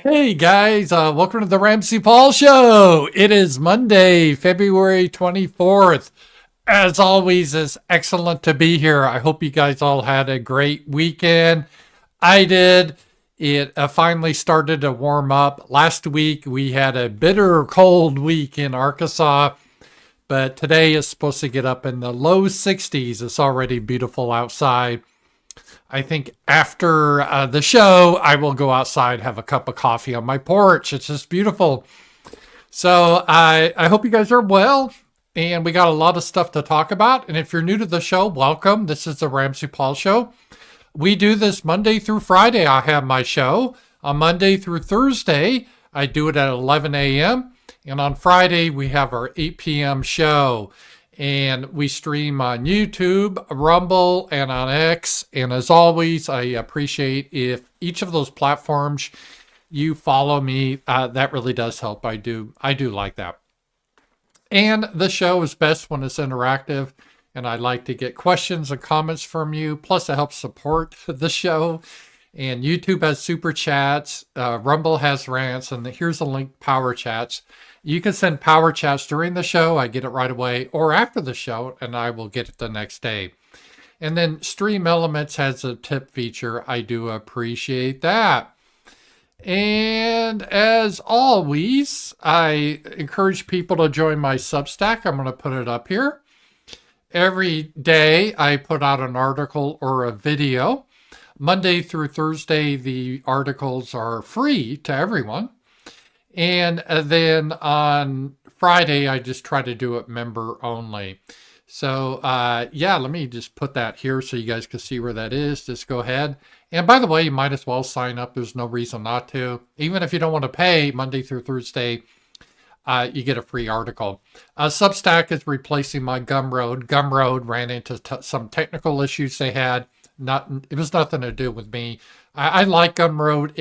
Hey guys, welcome to the RAMZPAUL show. It is Monday, February 24th. As always, it's excellent to be here. I hope you guys all had a great weekend. I did. It finally started to warm up. Last week we had a bitter cold week in Arkansas, but today is supposed to get up in the low 60s. It's already beautiful outside. I think after the show, I will go outside, have a cup of coffee on my porch. It's just beautiful. So I hope you guys are well. And we got a lot of stuff to talk about. And if you're new to the show, welcome. This is the RAMZPAUL show. We do this Monday through Friday. I have my show. On Monday through Thursday, I do it at 11 a.m. And on Friday, we have our 8 p.m. show. And we stream on YouTube, Rumble, and on X. And as always, I appreciate if each of those platforms you follow me. That really does help. I do like that. And the show is best when it's interactive. And I like to get questions and comments from you. Plus, it helps support the show. And YouTube has super chats. Rumble has rants. And here's a link, Powerchats. You can send Powerchats during the show. I get it right away, or after the show, and I will get it the next day. And then Stream Elements has a tip feature. I do appreciate that. And as always, I encourage people to join my Substack. I'm going to put it up here. Every day I put out an article or a video. Monday through Thursday, the articles are free to everyone. And then on Friday, I just try to do it member only. So, yeah, let me just put that here so you guys can see where that is. Just go ahead. And by the way, you might as well sign up. There's no reason not to. Even if you don't want to pay Monday through Thursday, you get a free article. Substack is replacing my Gumroad. Gumroad ran into some technical issues they had. It was nothing to do with me. I like Gumroad.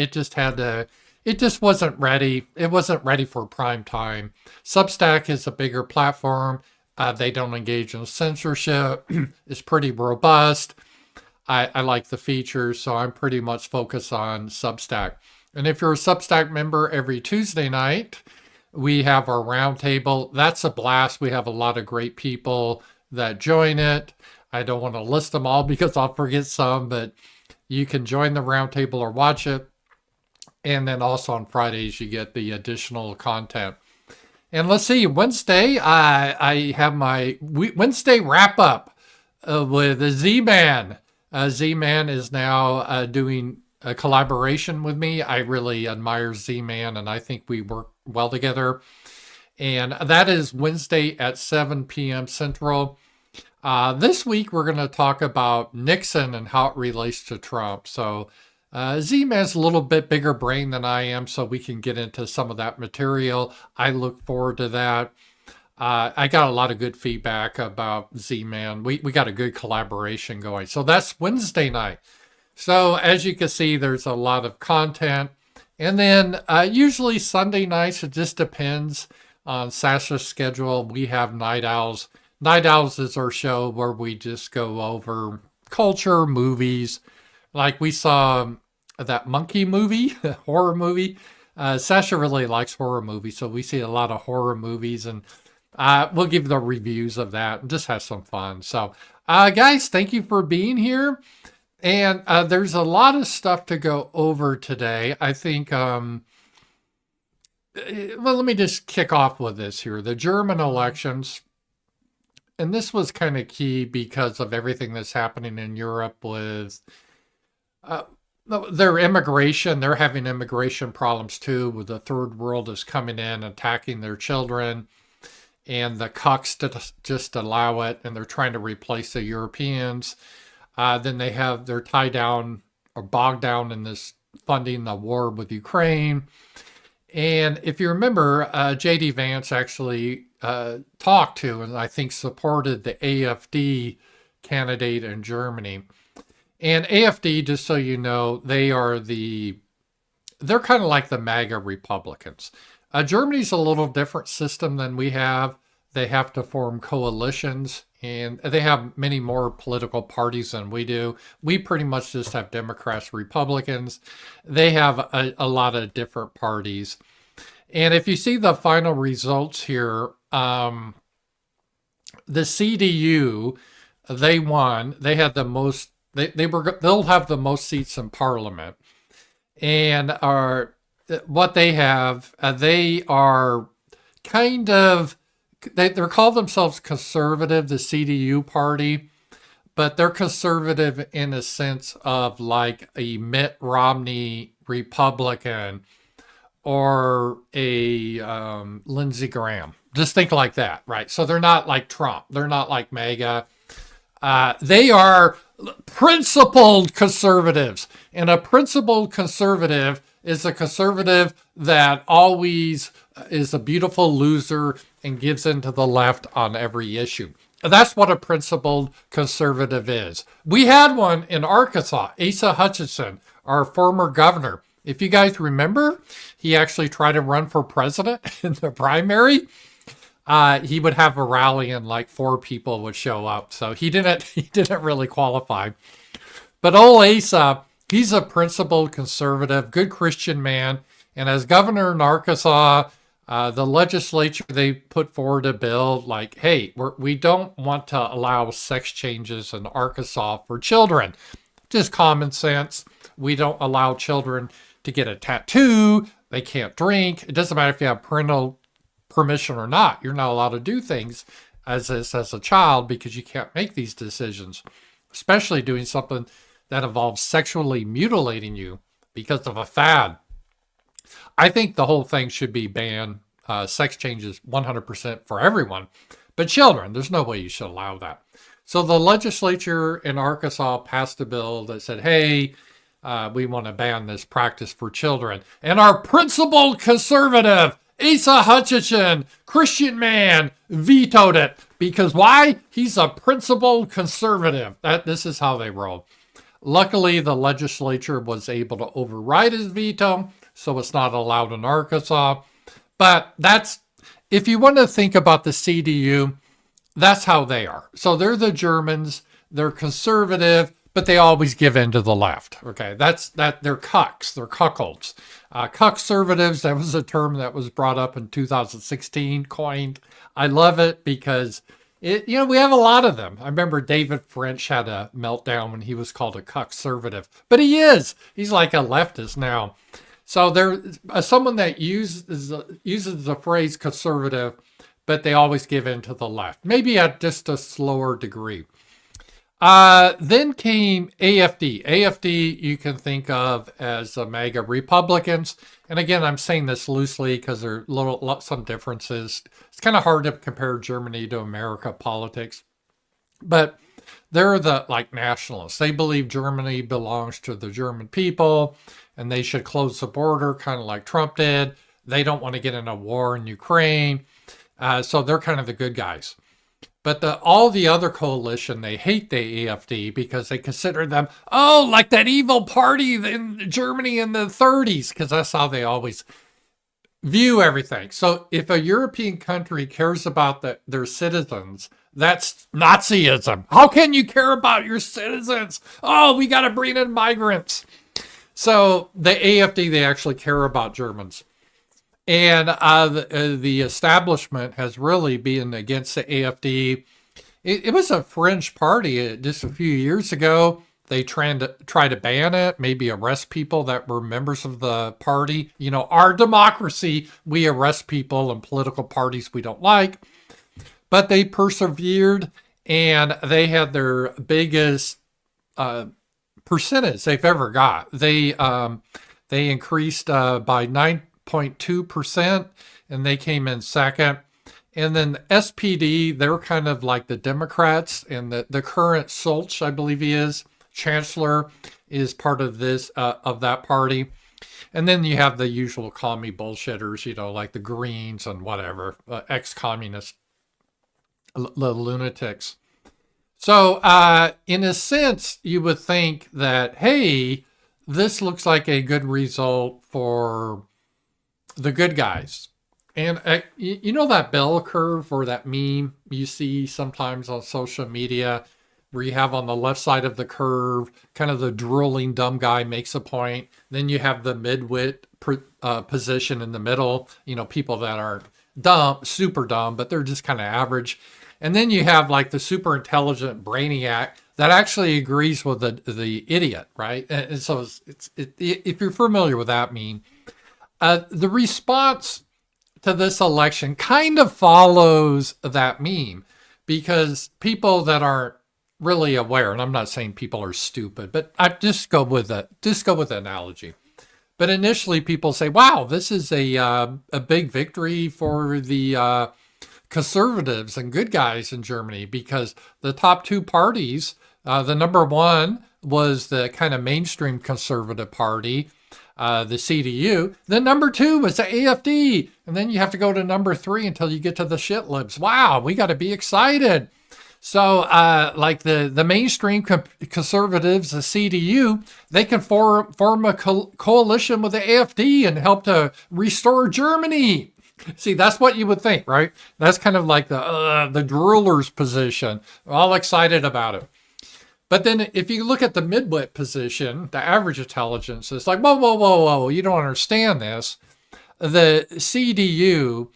It just wasn't ready. It wasn't ready for prime time. Substack is a bigger platform. They don't engage in censorship. It's pretty robust. I like the features, so I'm pretty much focused on Substack. And if you're a Substack member, every Tuesday night, we have our roundtable. That's a blast. We have a lot of great people that join it. I don't want to list them all because I'll forget some, but you can join the roundtable or watch it. And then also on Fridays, you get the additional content. And let's see, Wednesday, I have my Wednesday wrap up with Z-Man. Z-Man is now doing a collaboration with me. I really admire Z-Man, and I think we work well together. And that is Wednesday at 7 p.m. Central. This week, we're going to talk about Nixon and how it relates to Trump. So Z-Man's a little bit bigger brain than I am, so we can get into some of that material. I look forward to that. I got a lot of good feedback about Z-Man. We got a good collaboration going. So that's Wednesday night. So as you can see, there's a lot of content. And then usually Sunday nights, it just depends on Sasha's schedule. We have Night Owls. Night Owls is our show where we just go over culture, movies. Like we saw that monkey movie, horror movie. Sasha really likes horror movies, so we see a lot of horror movies, and we'll give the reviews of that and just have some fun. So, guys, thank you for being here. And there's a lot of stuff to go over today. I think, well, let me just kick off with this here. The German elections, and this was kind of key because of everything that's happening in Europe with their immigration. They're having immigration problems too, with the third world is coming in, attacking their children, and the cucks just allow it, and they're trying to replace the Europeans. Then they're tied down or bogged down in this funding the war with Ukraine. And if you remember, J.D. Vance actually talked to and I think supported the AfD candidate in Germany. And AfD, just so you know, they're kind of like the MAGA Republicans. Germany's a little different system than we have. They have to form coalitions and they have many more political parties than we do. We pretty much just have Democrats, Republicans. They have a lot of different parties. And if you see the final results here, the CDU, they won. They had the most. They'll have the most seats in Parliament, and what they have. They are kind of. They're called themselves conservative, the CDU party, but they're conservative in a sense of like a Mitt Romney Republican or a Lindsey Graham. Just think like that, right? So they're not like Trump. They're not like MAGA. They are principled conservatives. And a principled conservative is a conservative that always is a beautiful loser and gives in to the left on every issue. That's what a principled conservative is. We had one in Arkansas, Asa Hutchinson, our former governor. If you guys remember, he actually tried to run for president in the primary. He would have a rally and like 4 people would show up. So he didn't really qualify. But old Asa, he's a principled conservative, good Christian man. And as governor in Arkansas, the legislature, they put forward a bill like, hey, we don't want to allow sex changes in Arkansas for children. Just common sense. We don't allow children to get a tattoo. They can't drink. It doesn't matter if you have parental permission or not. You're not allowed to do things as a child because you can't make these decisions, especially doing something that involves sexually mutilating you because of a fad. I think the whole thing should be banned. Sex changes 100% for everyone, but children, there's no way you should allow that. So the legislature in Arkansas passed a bill that said, hey, we want to ban this practice for children. And our principled conservative, Asa Hutchinson, Christian man, vetoed it. Because why? He's a principled conservative. This is how they roll. Luckily, the legislature was able to override his veto, so it's not allowed in Arkansas. But if you want to think about the CDU, that's how they are. So they're the Germans, they're conservative, but they always give in to the left. Okay, they're cucks, they're cuckolds. Cuckservatives, that was a term that was brought up in 2016, coined. I love it because we have a lot of them. I remember David French had a meltdown when he was called a cuckservative, but he's like a leftist now. So there's someone that uses the phrase conservative, but they always give in to the left, maybe at just a slower degree. Then came AfD. AfD you can think of as the MAGA Republicans. And again, I'm saying this loosely because there are some differences. It's kind of hard to compare Germany to America politics. But they're the nationalists. They believe Germany belongs to the German people and they should close the border, kind of like Trump did. They don't want to get in a war in Ukraine. So they're kind of the good guys. But all the other coalition, they hate the AfD because they consider them, like that evil party in Germany in the 30s, because that's how they always view everything. So if a European country cares about their citizens, that's Nazism. How can you care about your citizens? We got to bring in migrants. So the AfD, they actually care about Germans. And the establishment has really been against the AfD. It was a fringe party just a few years ago. They tried to ban it, maybe arrest people that were members of the party. Our democracy, we arrest people and political parties we don't like. But they persevered, and they had their biggest percentage they've ever got. They increased by 9.2%, and they came in second. And then the SPD, they're kind of like the Democrats, and the current Solch, I believe he is, chancellor, is part of that party. And then you have the usual commie bullshitters, like the Greens and whatever, ex-communist lunatics. So in a sense, you would think that, hey, this looks like a good result for the good guys. And you know that bell curve or that meme you see sometimes on social media where you have on the left side of the curve, kind of the drooling dumb guy makes a point. Then you have the mid-wit position in the middle, people that are dumb, super dumb, but they're just kind of average. And then you have like the super intelligent brainiac that actually agrees with the idiot, right? And so if you're familiar with that meme, the response to this election kind of follows that meme because people that aren't really aware, and I'm not saying people are stupid, but I just go with the analogy. But initially people say, wow, this is a big victory for the conservatives and good guys in Germany because the top two parties, the number one was the kind of mainstream conservative party, the CDU. Then number two was the AfD. And then you have to go to number three until you get to the shit libs. Wow, we got to be excited. So like the mainstream conservatives, the CDU, they can form a coalition with the AfD and help to restore Germany. See, that's what you would think, right? That's kind of like the droolers position. All excited about it. But then if you look at the midwit position, the average intelligence is like, whoa, you don't understand this. The CDU,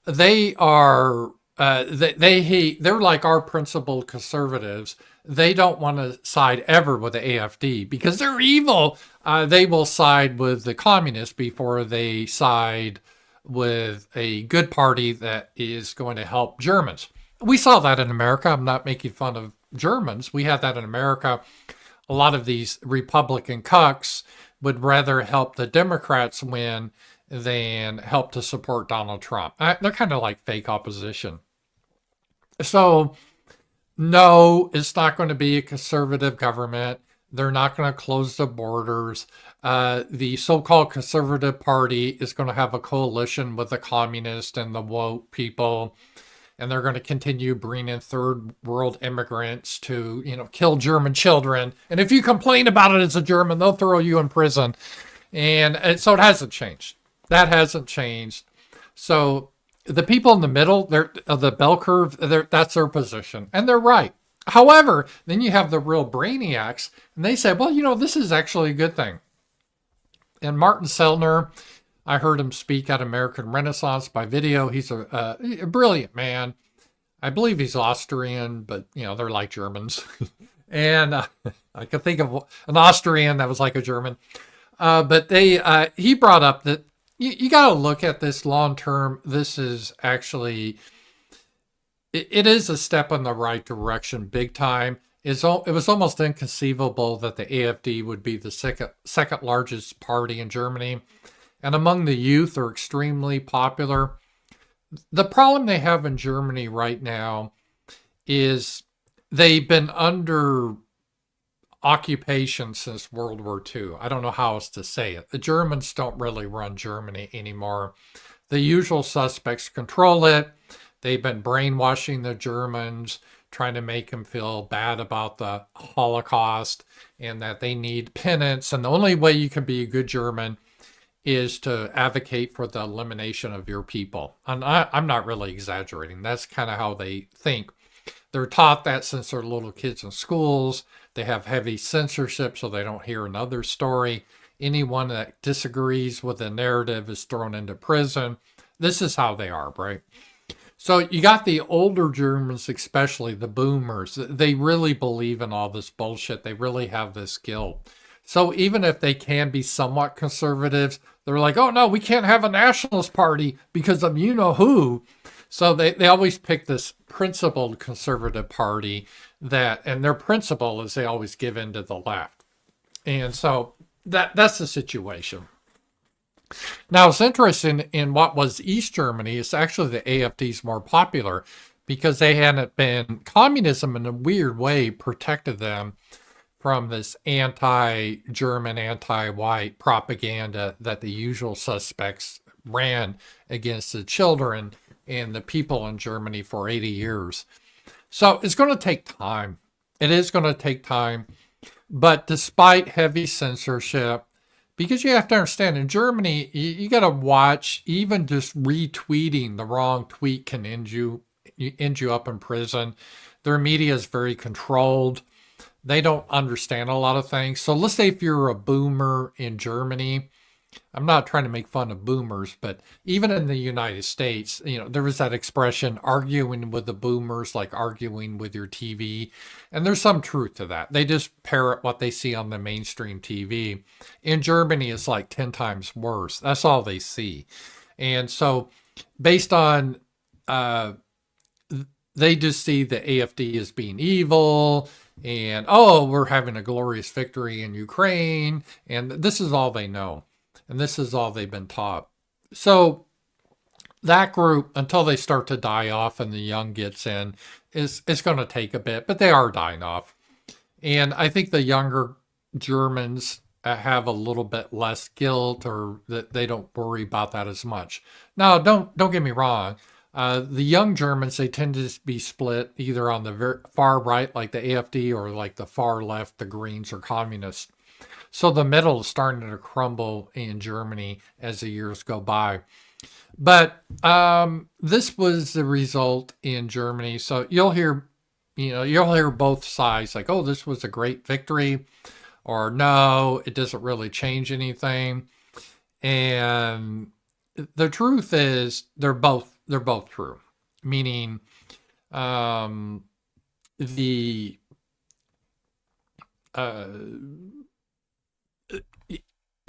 they are, they're like our principled conservatives. They don't want to side ever with the AfD because they're evil. They will side with the communists before they side with a good party that is going to help Germans. We saw that in America. I'm not making fun of Germans. We had that in America. A lot of these Republican cucks would rather help the Democrats win than help to support Donald Trump. They're kind of like fake opposition. So, no, it's not going to be a conservative government. They're not going to close the borders. The so-called conservative party is going to have a coalition with the communists and the woke people. And they're going to continue bringing third world immigrants to, kill German children. And if you complain about it as a German, they'll throw you in prison. And so it hasn't changed. That hasn't changed. So the people in the middle, they're the bell curve, that's their position. And they're right. However, then you have the real brainiacs, and they say, well, this is actually a good thing. And Martin Sellner, I heard him speak at American Renaissance by video. He's a brilliant man. I believe he's Austrian, but, they're like Germans. And I could think of an Austrian that was like a German. But he brought up that you got to look at this long term. This is actually, it is a step in the right direction, big time. It was almost inconceivable that the AfD would be the second largest party in Germany. And among the youth are extremely popular. The problem they have in Germany right now is they've been under occupation since World War II. I don't know how else to say it. The Germans don't really run Germany anymore. The usual suspects control it. They've been brainwashing the Germans, trying to make them feel bad about the Holocaust and that they need penance. And the only way you can be a good German is to advocate for the elimination of your people. And I'm not really exaggerating. That's kind of how they think. They're taught that since they're little kids in schools. They have heavy censorship so they don't hear another story. Anyone that disagrees with the narrative is thrown into prison. This is how they are, right? So you got the older Germans, especially the boomers. They really believe in all this bullshit. They really have this guilt. So even if they can be somewhat conservatives, they're like, oh no, we can't have a nationalist party because of you-know-who. So they always pick this principled conservative party and their principle is they always give in to the left. And so that's the situation. Now, it's interesting in what was East Germany, it's actually the AfD's more popular because they hadn't been, communism in a weird way protected them from this anti-German, anti-white propaganda that the usual suspects ran against the children and the people in Germany for 80 years. So it's going to take time. It is going to take time. But despite heavy censorship, Because you have to understand, in Germany, you got to watch. Even just retweeting the wrong tweet can end you up in prison. Their media is very controlled. They don't understand a lot of things. So let's say if you're a boomer in Germany, I'm not trying to make fun of boomers, but even in the United States, there was that expression, arguing with the boomers, like arguing with your TV. And there's some truth to that. They just parrot what they see on the mainstream TV. In Germany, it's like 10 times worse. That's all they see. And so based on, they just see the AfD as being evil and, oh, we're having a glorious victory in Ukraine. And this is all they know. And this is all they've been taught. So that group, until they start to die off and the young gets in, is going to take a bit, but they are dying off. And I think the younger Germans have a little bit less guilt, or that they don't worry about that as much. Now, don't get me wrong. The young Germans, they tend to be split either on the far right, like the AfD, or like the far left, the Greens or communists. So the middle is starting to crumble in Germany as the years go by. But this was the result in Germany. So you'll hear both sides, like, oh, this was a great victory, or no, it doesn't really change anything. And the truth is they're both true. Meaning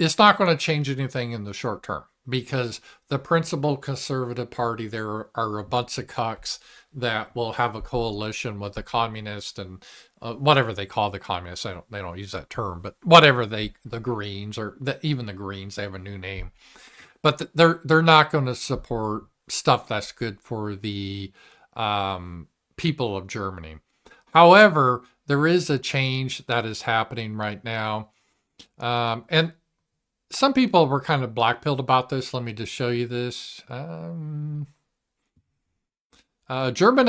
it's not going to change anything in the short term, because the principal conservative party, there are a bunch of cucks that will have a coalition with the communists and whatever they call the communists. They don't use that term, but whatever the Greens, or even the Greens, they have a new name. But they're not going to support stuff that's good for the people of Germany. However, there is a change that is happening right now. And some people were kind of blackpilled about this. Let me just show you this. German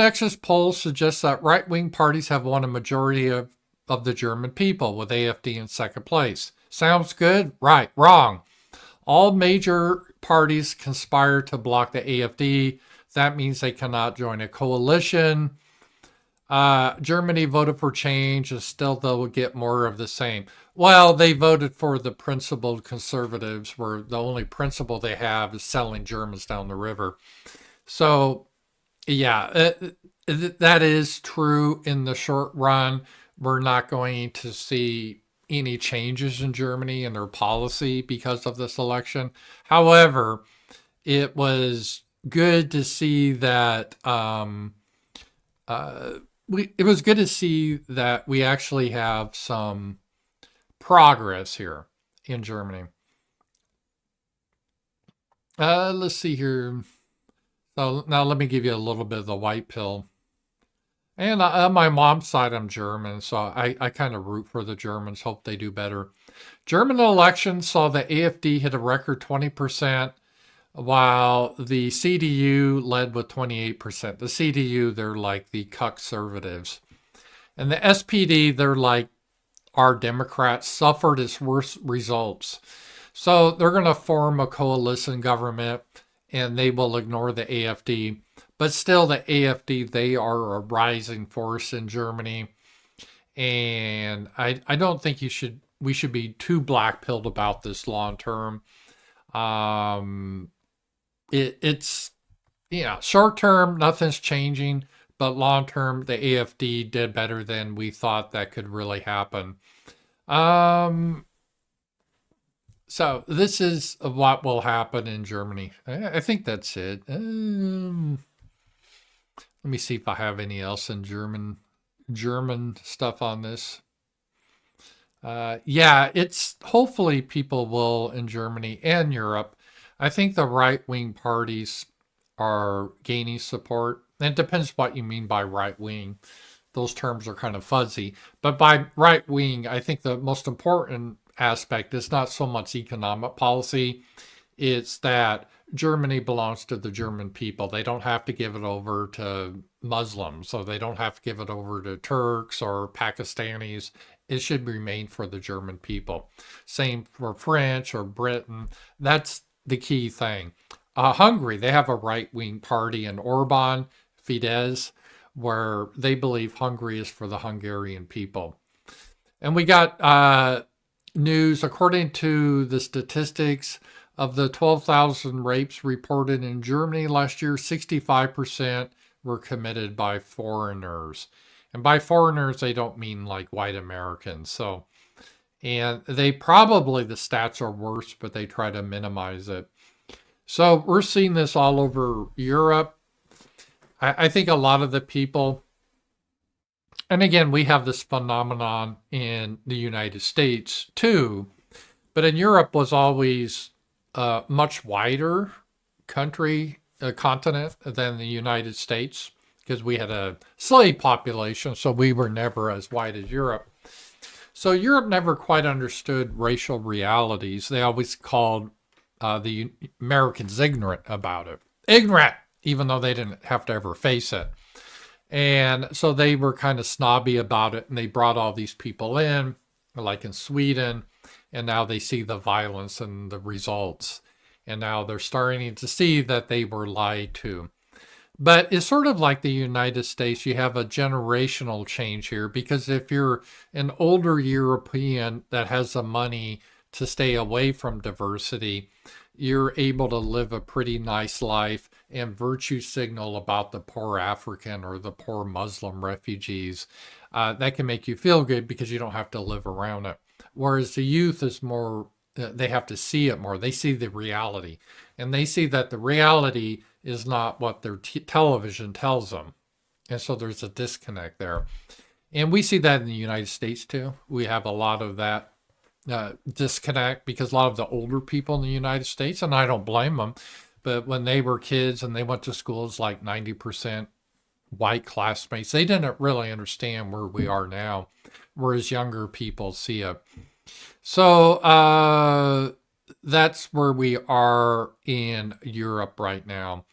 exit polls suggest that right-wing parties have won a majority of the German people, with AfD in second place. Sounds good? Right. Wrong. All major parties conspire to block the AfD. That means they cannot join a coalition. Germany voted for change, and still they'll get more of the same. Well, they voted for the principled conservatives, where the only principle they have is selling Germans down the river. So, yeah, that is true in the short run. We're not going to see any changes in Germany and their policy because of this election. However, it was good to see that it was good to see that we actually have some progress here in Germany. Let's see here. So now let me give you a little bit of the white pill. And on my mom's side, I'm German, so I kind of root for the Germans, hope they do better. German elections saw the AfD hit a record 20%, while the CDU led with 28%. The CDU, they're like the conservatives. And the SPD, they're like our Democrats, suffered its worst results. So they're going to form a coalition government, and they will ignore the AfD. But still, the AfD, they are a rising force in Germany. And I don't think we should be too black-pilled about this long term. It's short term, nothing's changing, but long term, the AfD did better than we thought that could really happen. So this is what will happen in Germany. I think that's it. Let me see if I have any else in German stuff on this. It's hopefully people will in Germany and Europe. I think the right-wing parties are gaining support. And it depends what you mean by right-wing. Those terms are kind of fuzzy. But by right-wing, I think the most important aspect is not so much economic policy. It's that Germany belongs to the German people. They don't have to give it over to Muslims, so they don't have to give it over to Turks or Pakistanis. It should remain for the German people. Same for French or Britain. That's the key thing. Hungary, they have a right-wing party in Orban, Fidesz, where they believe Hungary is for the Hungarian people. And we got news, according to the statistics, of the 12,000 rapes reported in Germany last year, 65% were committed by foreigners. And by foreigners, they don't mean like white Americans. So, and they probably, the stats are worse, but they try to minimize it. So we're seeing this all over Europe. I think a lot of the people, and again, we have this phenomenon in the United States too, but in Europe was always a much wider continent than the United States, because we had a slave population, so we were never as wide as Europe. So Europe never quite understood racial realities. They always called the Americans ignorant about it. Ignorant, even though they didn't have to ever face it. And so they were kind of snobby about it, and they brought all these people in, like in Sweden, and now they see the violence and the results. And now they're starting to see that they were lied to. But it's sort of like the United States. You have a generational change here, because if you're an older European that has the money to stay away from diversity, you're able to live a pretty nice life and virtue signal about the poor African or the poor Muslim refugees. That can make you feel good because you don't have to live around it. Whereas the youth is more, they have to see it more. They see the reality. And they see that the reality is not what their television tells them. And so there's a disconnect there. And we see that in the United States too. We have a lot of that disconnect, because a lot of the older people in the United States, and I don't blame them, but when they were kids and they went to schools like 90% white classmates, they didn't really understand where we are now, whereas younger people see it. So that's where we are in Europe right now.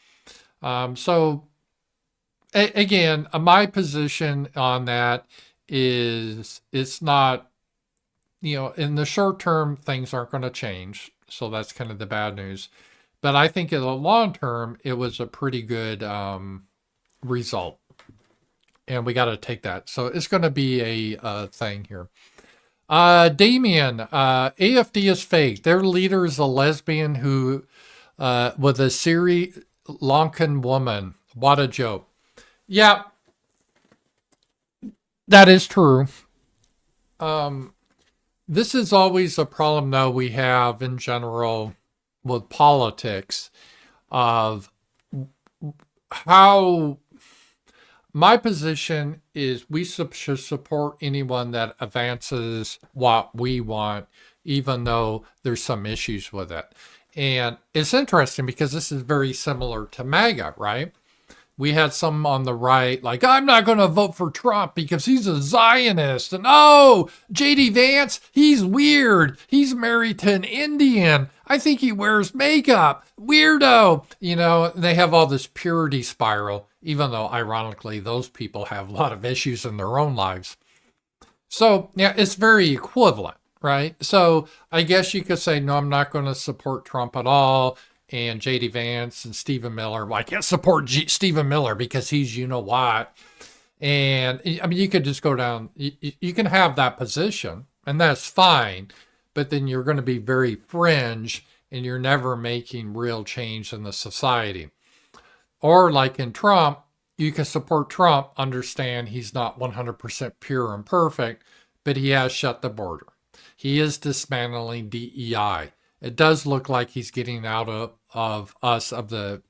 Again, my position on that is it's not, in the short term, things aren't going to change. So that's kind of the bad news. But I think in the long term, it was a pretty good result. And we got to take that. So it's going to be a thing here. Damien, AfD is fake. Their leader is a lesbian who, with a Sri Lankan woman. What a joke. Yeah, that is true. This is always a problem, though, we have in general with politics, of how my position is we should support anyone that advances what we want, even though there's some issues with it. And it's interesting because this is very similar to MAGA, right? We had some on the right, like, I'm not going to vote for Trump because he's a Zionist. And oh, J.D. Vance, he's weird. He's married to an Indian. I think he wears makeup. Weirdo. They have all this purity spiral, even though, ironically, those people have a lot of issues in their own lives. So, yeah, it's very equivalent, right? So I guess you could say, no, I'm not going to support Trump at all. And J.D. Vance and Stephen Miller. Well, I can't support Stephen Miller because he's what. And I mean, you could just go down. You can have that position, and that's fine. But then you're going to be very fringe, and you're never making real change in the society. Or like in Trump, you can support Trump, understand he's not 100% pure and perfect, but he has shut the border. He is dismantling DEI. It does look like he's getting out of the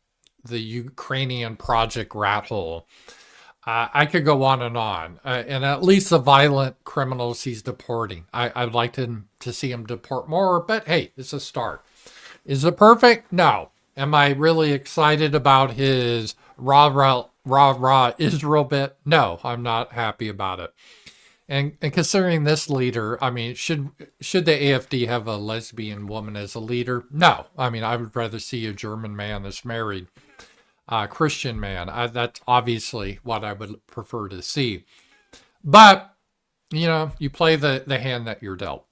Ukrainian project rat hole. I could go on. And at least the violent criminals he's deporting. I'd like to see him deport more, but hey, it's a start. Is it perfect? No. Am I really excited about his rah Israel bit? No, I'm not happy about it. And considering this leader, I mean, should the AfD have a lesbian woman as a leader? No. I mean, I would rather see a German man that's married, Christian man. That's obviously what I would prefer to see. But you play the hand that you're dealt.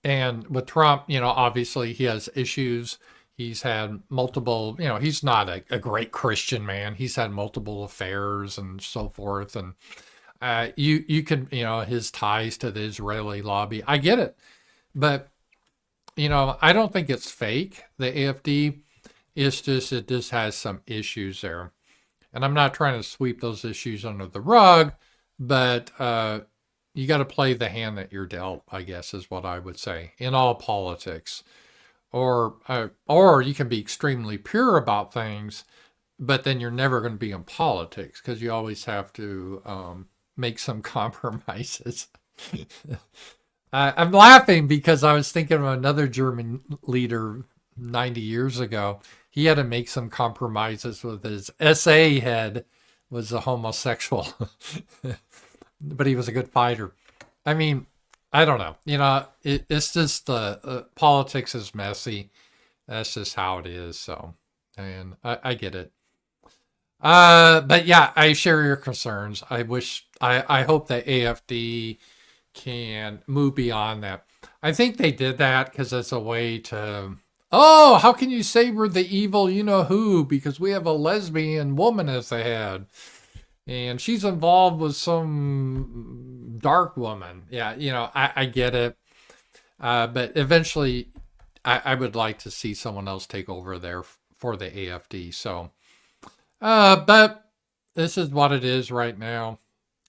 And with Trump, obviously he has issues. He's had multiple, he's not a great Christian man. He's had multiple affairs and so forth. And you can, his ties to the Israeli lobby. I get it. But, I don't think it's fake, the AfD. It's just, it just has some issues there. And I'm not trying to sweep those issues under the rug, but you got to play the hand that you're dealt, I guess, is what I would say in all politics. Or you can be extremely pure about things, but then you're never going to be in politics because you always have to make some compromises. I'm laughing because I was thinking of another German leader 90 years ago. He had to make some compromises with his SA head was a homosexual, but he was a good fighter. I mean, I don't know. It's just politics is messy. That's just how it is. So, and I get it. But yeah, I share your concerns. I hope that AfD can move beyond that. I think they did that because it's a way to, oh, how can you say we're the evil you know who? Because we have a lesbian woman as the head. And she's involved with some dark woman. Yeah, I get it. But eventually, I would like to see someone else take over there for the AfD. So, but this is what it is right now.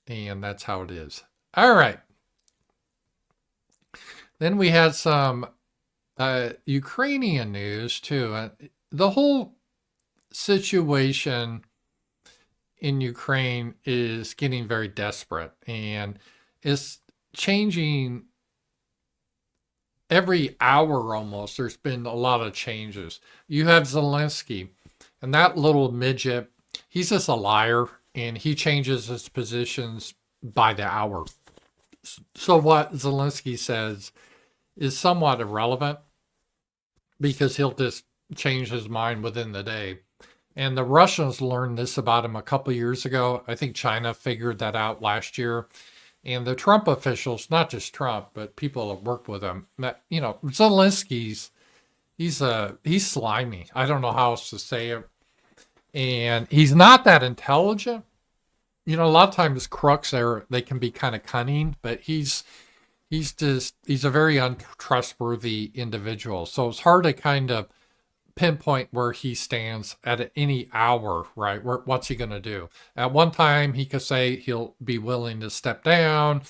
And that's how it is. All right. Then we had some Ukrainian news too. The whole situation in Ukraine is getting very desperate and it's changing every hour almost. There's been a lot of changes. You have Zelensky, and that little midget, he's just a liar and he changes his positions by the hour. So what Zelensky says is somewhat irrelevant because he'll just change his mind within the day. And the Russians learned this about him a couple years ago. I think China figured that out last year. And the Trump officials, not just Trump, but people that work with him, Zelensky's, he's slimy. I don't know how else to say it. And he's not that intelligent. A lot of times crooks they can be kind of cunning, but he's a very untrustworthy individual. So it's hard to kind of pinpoint where he stands at any hour, right? What's he going to do? At one time, he could say he'll be willing to step down.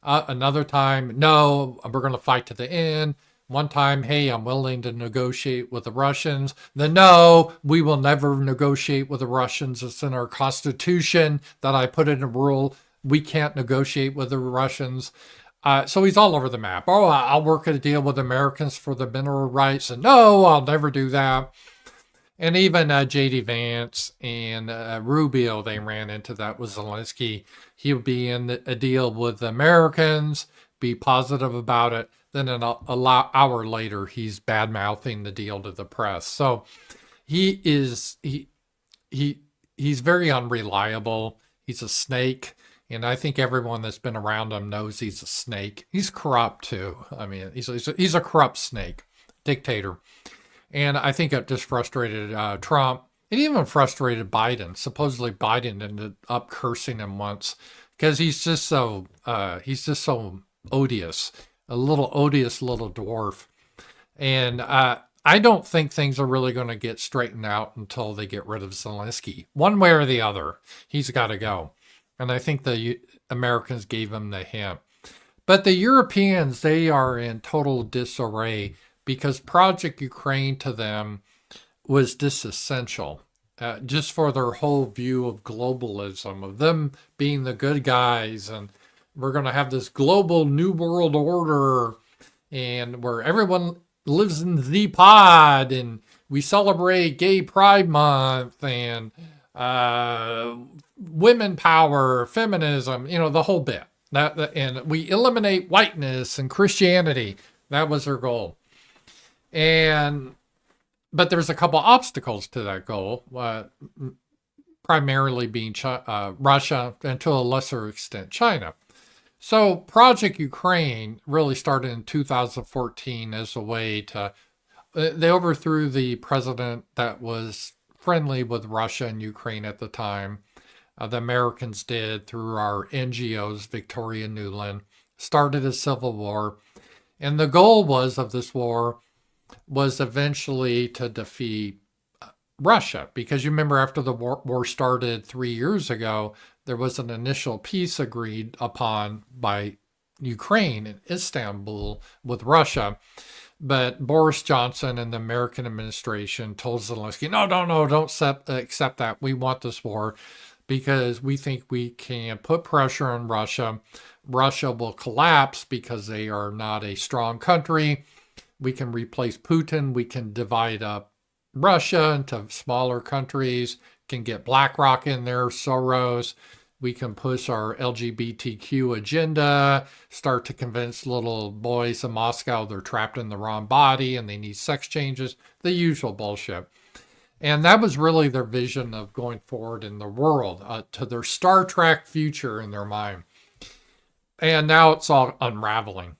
Another time, no, we're going to fight to the end. One time, hey, I'm willing to negotiate with the Russians. Then, no, we will never negotiate with the Russians. It's in our constitution that I put in a rule. We can't negotiate with the Russians. So he's all over the map. Oh, I'll work a deal with Americans for the mineral rights. And no, I'll never do that. And even J.D. Vance and Rubio, they ran into that with Zelensky. He'll be in a deal with the Americans, be positive about it. Then an hour later, he's bad-mouthing the deal to the press. So he's very unreliable. He's a snake. And I think everyone that's been around him knows he's a snake. He's corrupt too. I mean, he's a corrupt snake, dictator. And I think it just frustrated Trump. It even frustrated Biden. Supposedly Biden ended up cursing him once because he's just so odious, a little odious little dwarf. And I don't think things are really going to get straightened out until they get rid of Zelensky. One way or the other, he's got to go. And I think the Americans gave him the hint. But the Europeans, they are in total disarray because Project Ukraine to them was disessential. Just for their whole view of globalism, of them being the good guys, and we're going to have this global new world order, and where everyone lives in the pod, and we celebrate Gay Pride Month, and women power, feminism, the whole bit. And we eliminate whiteness and Christianity. That was their goal. But there's a couple obstacles to that goal, primarily being Russia and to a lesser extent China. So Project Ukraine really started in 2014 as a way to, they overthrew the president that was friendly with Russia and Ukraine at the time. The Americans did through our NGOs, Victoria Nuland, started a civil war. And the goal was of this war was eventually to defeat Russia, because you remember after the war started 3 years ago, there was an initial peace agreed upon by Ukraine in Istanbul with Russia. But Boris Johnson and the American administration told Zelensky, no, don't accept that. We want this war because we think we can put pressure on Russia. Russia will collapse because they are not a strong country. We can replace Putin. We can divide up Russia into smaller countries, can get BlackRock in there, Soros. We can push our LGBTQ agenda, start to convince little boys in Moscow they're trapped in the wrong body and they need sex changes, the usual bullshit. And that was really their vision of going forward in the world, to their Star Trek future in their mind. And now it's all unraveling.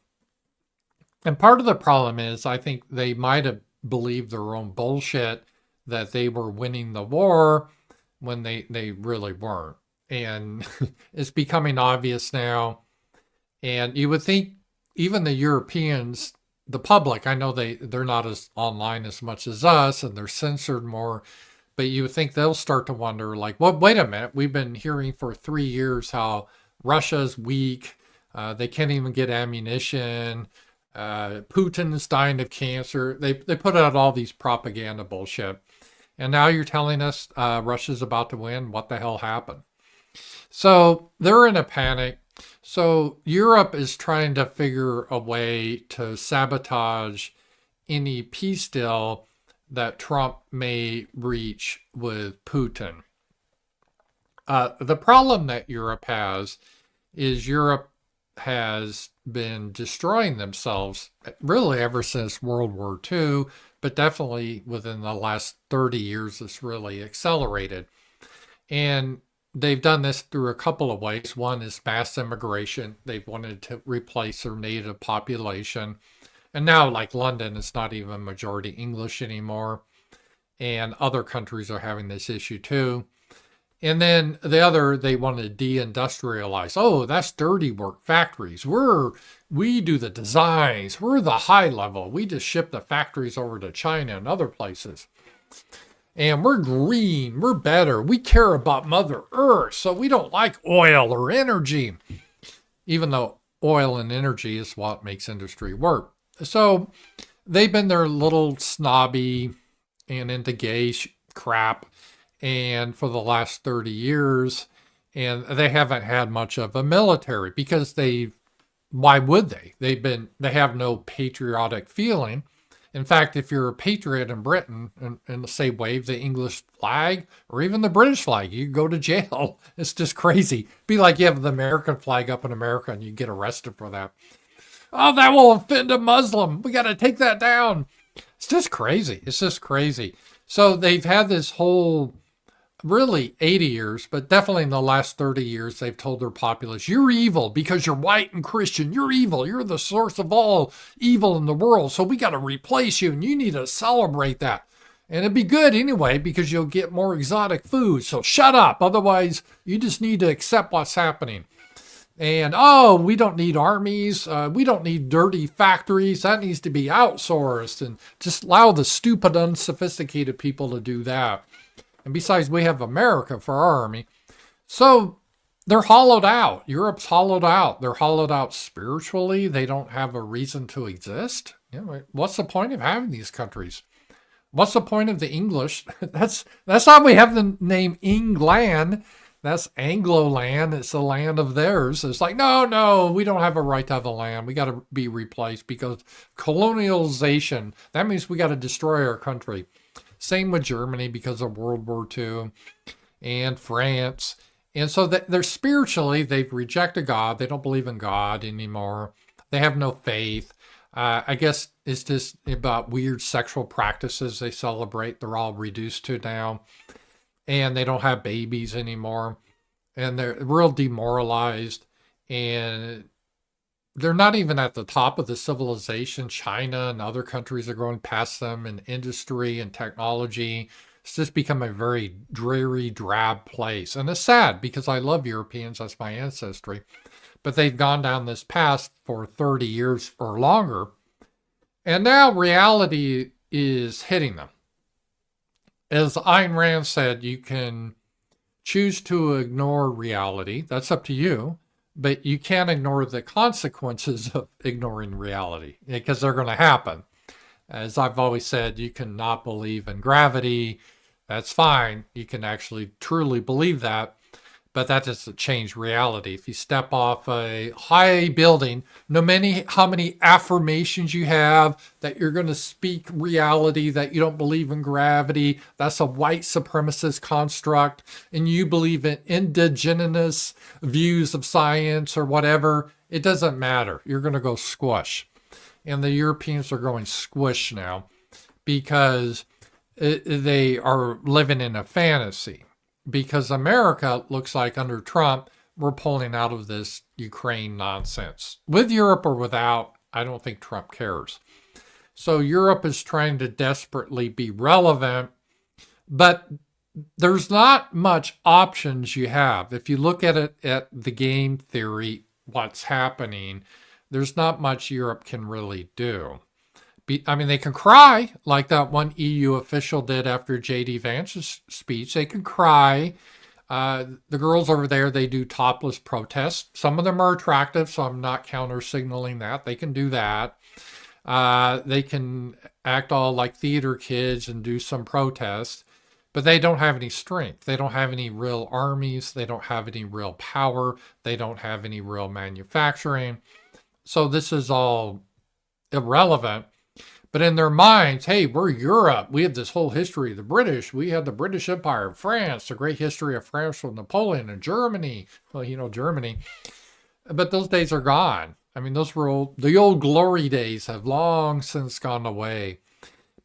And part of the problem is I think they might have believed their own bullshit that they were winning the war when they really weren't. And it's becoming obvious now. And you would think even the Europeans, the public, I know they're not as online as much as us and they're censored more, but you would think they'll start to wonder, like, well, wait a minute, we've been hearing for 3 years how Russia's weak, they can't even get ammunition, Putin's dying of cancer. They put out all these propaganda bullshit. And now you're telling us Russia's about to win? What the hell happened? So they're in a panic. So Europe is trying to figure a way to sabotage any peace deal that Trump may reach with Putin. The problem that Europe has is Europe has been destroying themselves really ever since World War II, but definitely within the last 30 years, it's really accelerated. And they've done this through a couple of ways. One is mass immigration. They've wanted to replace their native population. And now, like London, it's not even majority English anymore. And other countries are having this issue too. And then the other, they want to deindustrialize. Oh, that's dirty work, factories. We do the designs. We're the high level. We just ship the factories over to China and other places. And we're green, we're better. We care about Mother Earth, so we don't like oil or energy, even though oil and energy is what makes industry work. So they've been their little snobby and into gay crap and for the last 30 years, and they haven't had much of a military because why would they? They have no patriotic feeling. In fact, if you're a patriot in Britain and say wave the English flag or even the British flag, you go to jail. It's just crazy. Be like you have the American flag up in America and you get arrested for that. Oh, that will offend a Muslim. We got to take that down. It's just crazy. It's just crazy. So they've had this whole, really 80 years, but definitely in the last 30 years, they've told their populace, you're evil because you're white and Christian. You're evil. You're the source of all evil in the world. So we got to replace you and you need to celebrate that. And it'd be good anyway because you'll get more exotic food. So shut up. Otherwise, you just need to accept what's happening. And, oh, we don't need armies. We don't need dirty factories. That needs to be outsourced. And just allow the stupid, unsophisticated people to do that. And besides, we have America for our army. So they're hollowed out. Europe's hollowed out. They're hollowed out spiritually. They don't have a reason to exist. You know, what's the point of having these countries? What's the point of the English? That's how we have the name England. That's Anglo-land. It's the land of theirs. It's like, no, we don't have a right to have a land. We got to be replaced because colonialization, that means we got to destroy our country. Same with Germany because of World War II and France. And so they're spiritually, they've rejected God. They don't believe in God anymore. They have no faith. I guess it's just about weird sexual practices they celebrate. They're all reduced to now. And they don't have babies anymore. And they're real demoralized. And they're not even at the top of the civilization. China and other countries are going past them in industry and technology. It's just become a very dreary, drab place. And it's sad because I love Europeans. That's my ancestry. But they've gone down this path for 30 years or longer. And now reality is hitting them. As Ayn Rand said, you can choose to ignore reality. That's up to you. But you can't ignore the consequences of ignoring reality because they're going to happen. As I've always said, you can not believe in gravity. That's fine. You can actually truly believe that. But that doesn't change reality. If you step off a high building, no matter how many affirmations you have that you're going to speak reality, that you don't believe in gravity, that's a white supremacist construct, and you believe in indigenous views of science or whatever, it doesn't matter. You're going to go squish. And the Europeans are going squish now because they are living in a fantasy. Because America looks like under Trump, we're pulling out of this Ukraine nonsense. With Europe or without, I don't think Trump cares. So Europe is trying to desperately be relevant, but there's not much options you have. If you look at it at the game theory, what's happening, there's not much Europe can really do. I mean, they can cry like that one EU official did after J.D. Vance's speech. They can cry. The girls over there, they do topless protests. Some of them are attractive, so I'm not counter-signaling that. They can do that. They can act all like theater kids and do some protests, but they don't have any strength. They don't have any real armies. They don't have any real power. They don't have any real manufacturing. So this is all irrelevant. But in their minds, hey, we're Europe. We have this whole history of the British. We had the British Empire, France, the great history of France with Napoleon and Germany. Well, Germany. But those days are gone. I mean, those were the old glory days have long since gone away.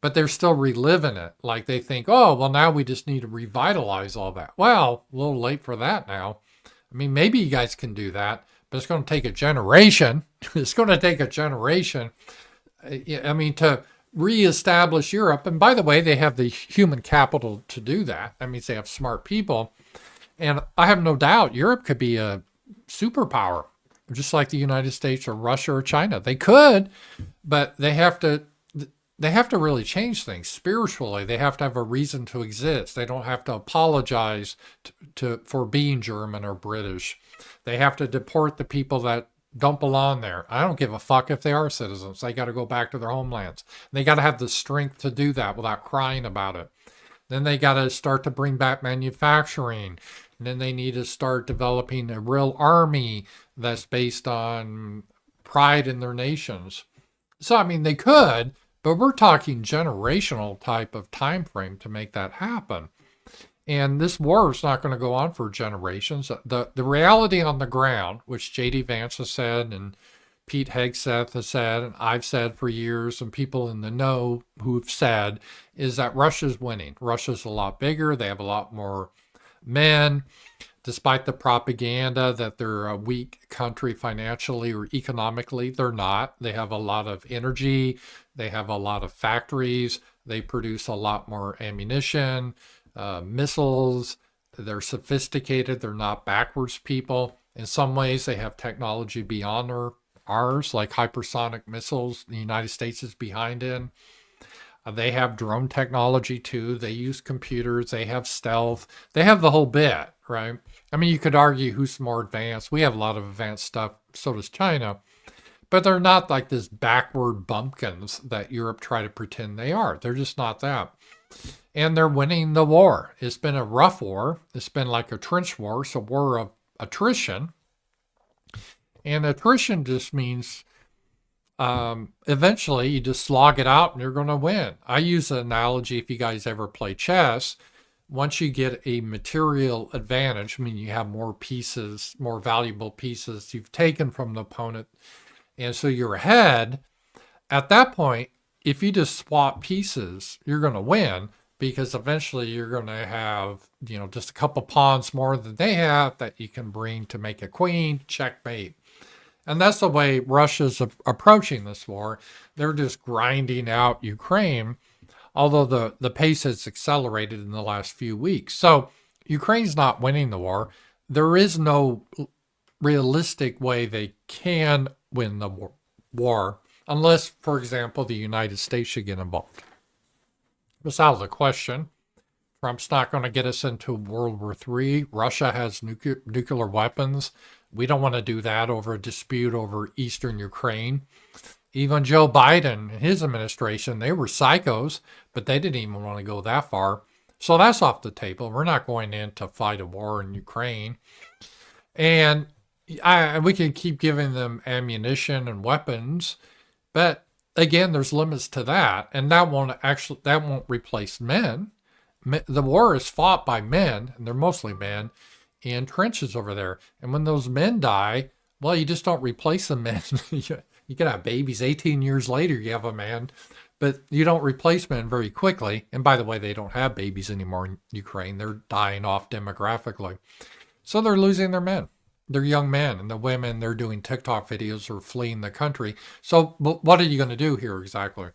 But they're still reliving it. Like they think, oh, well, now we just need to revitalize all that. Well, a little late for that now. I mean, maybe you guys can do that, but it's going to take a generation. It's going to take a generation. I mean, to reestablish Europe. And by the way, they have the human capital to do that. That means they have smart people. And I have no doubt Europe could be a superpower, just like the United States or Russia or China. They could, but they have to really change things spiritually. They have to have a reason to exist. They don't have to apologize for being German or British. They have to deport the people that don't belong there. I don't give a fuck if they are citizens. They got to go back to their homelands. They got to have the strength to do that without crying about it. Then they got to start to bring back manufacturing. And then they need to start developing a real army that's based on pride in their nations. So, I mean, they could, but we're talking generational type of time frame to make that happen. And this war is not going to go on for generations. The reality on the ground, which J.D. Vance has said and Pete Hegseth has said, and I've said for years, and people in the know who've said, is that Russia's winning. Russia's a lot bigger. They have a lot more men. Despite the propaganda that they're a weak country financially or economically, they're not. They have a lot of energy. They have a lot of factories. They produce a lot more ammunition. Missiles, they're sophisticated, they're not backwards people. In some ways, they have technology beyond ours, like hypersonic missiles. The United States is behind in. They have drone technology too. They use computers. They have stealth. They have the whole bit, right? I mean, you could argue who's more advanced. We have a lot of advanced stuff. So does China. But they're not like this backward bumpkins that Europe try to pretend they are. They're just not that. And they're winning the war. It's been a rough war. It's been like a trench war. It's a war of attrition. And attrition just means eventually you just slog it out and you're going to win. I use an analogy if you guys ever play chess. Once you get a material advantage, I mean, you have more pieces, more valuable pieces you've taken from the opponent. And so you're ahead. At that point, if you just swap pieces, you're going to win. because eventually you're going to have, just a couple pawns more than they have that you can bring to make a queen, checkmate. And that's the way Russia's approaching this war. They're just grinding out Ukraine, although the pace has accelerated in the last few weeks. So Ukraine's not winning the war. There is no realistic way they can win the war unless, for example, the United States should get involved. It's out of the question. Trump's not going to get us into World War III. Russia has nuclear weapons. We don't want to do that over a dispute over eastern Ukraine. Even Joe Biden and his administration, they were psychos, but they didn't even want to go that far. So that's off the table. We're not going in to fight a war in Ukraine. And we can keep giving them ammunition and weapons, but again, there's limits to that, and that won't replace men. The war is fought by men, and they're mostly men, in trenches over there. And when those men die, well, you just don't replace the men. You can have babies 18 years later, you have a man, but you don't replace men very quickly. And by the way, they don't have babies anymore in Ukraine. They're dying off demographically. So they're losing their men. They're young men, and the women, they're doing TikTok videos or fleeing the country. So what are you going to do here exactly?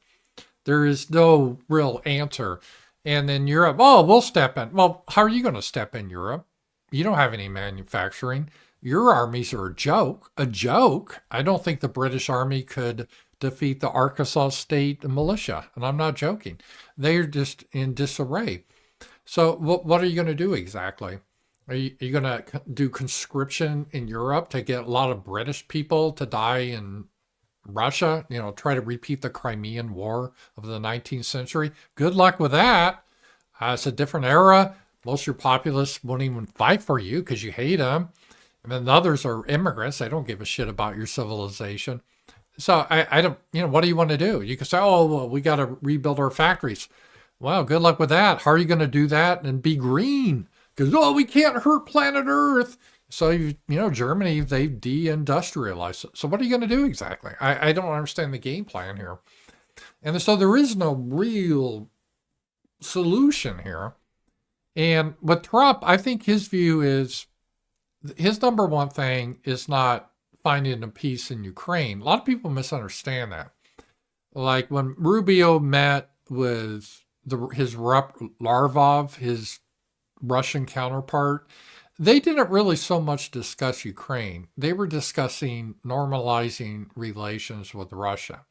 There is no real answer. And then Europe, we'll step in. Well, how are you going to step in Europe? You don't have any manufacturing. Your armies are a joke. A joke? I don't think the British Army could defeat the Arkansas State militia. And I'm not joking. They're just in disarray. So what are you going to do exactly? Are you going to do conscription in Europe to get a lot of British people to die in Russia? Try to repeat the Crimean War of the 19th century? Good luck with that. It's a different era. Most of your populace won't even fight for you because you hate them. And then the others are immigrants. They don't give a shit about your civilization. So I don't, what do you want to do? You can say, we got to rebuild our factories. Well, good luck with that. How are you going to do that and be green? Because, we can't hurt planet Earth. So, Germany, they've deindustrialized it. So what are you going to do exactly? I don't understand the game plan here. And so there is no real solution here. And with Trump, I think his view is, his number one thing is not finding a peace in Ukraine. A lot of people misunderstand that. Like when Rubio met with his rep Lavrov, his Russian counterpart, they didn't really so much discuss Ukraine. They were discussing normalizing relations with Russia.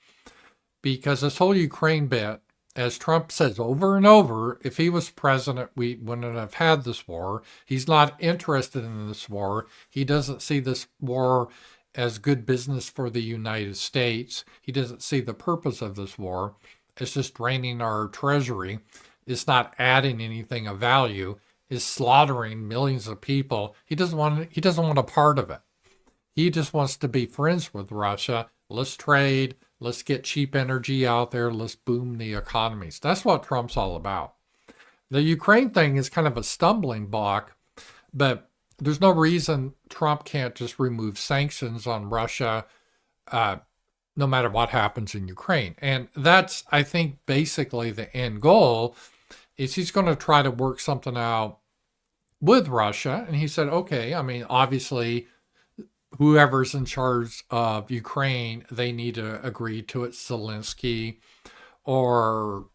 Because this whole Ukraine bit, as Trump says over and over, if he was president, we wouldn't have had this war. He's not interested in this war. He doesn't see this war as good business for the United States. He doesn't see the purpose of this war. It's just draining our treasury. It's not adding anything of value. It's slaughtering millions of people. He doesn't want a part of it. He just wants to be friends with Russia. Let's trade. Let's get cheap energy out there. Let's boom the economies. That's what Trump's all about. The Ukraine thing is kind of a stumbling block, but there's no reason Trump can't just remove sanctions on Russia no matter what happens in Ukraine. And that's, I think, basically the end goal is he's going to try to work something out with Russia. And he said, okay, obviously, whoever's in charge of Ukraine, they need to agree to it, Zelensky or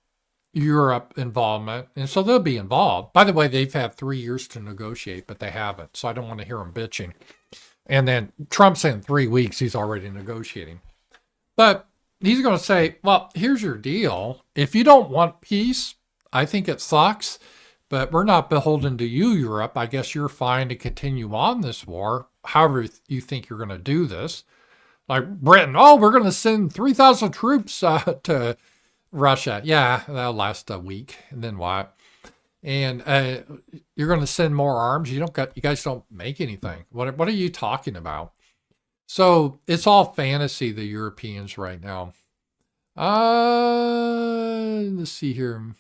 Europe involvement. And so they'll be involved. By the way, they've had 3 years to negotiate, but they haven't. So I don't want to hear them bitching. And then Trump's in 3 weeks, he's already negotiating. But he's going to say, well, here's your deal. If you don't want peace, I think it sucks, but we're not beholden to you, Europe. I guess you're fine to continue on this war, however you think you're going to do this. Like Britain, we're going to send 3,000 troops to Russia. Yeah, that'll last a week, and then what? And you're going to send more arms. You guys don't make anything. What are you talking about? So it's all fantasy, the Europeans right now. Let's see here.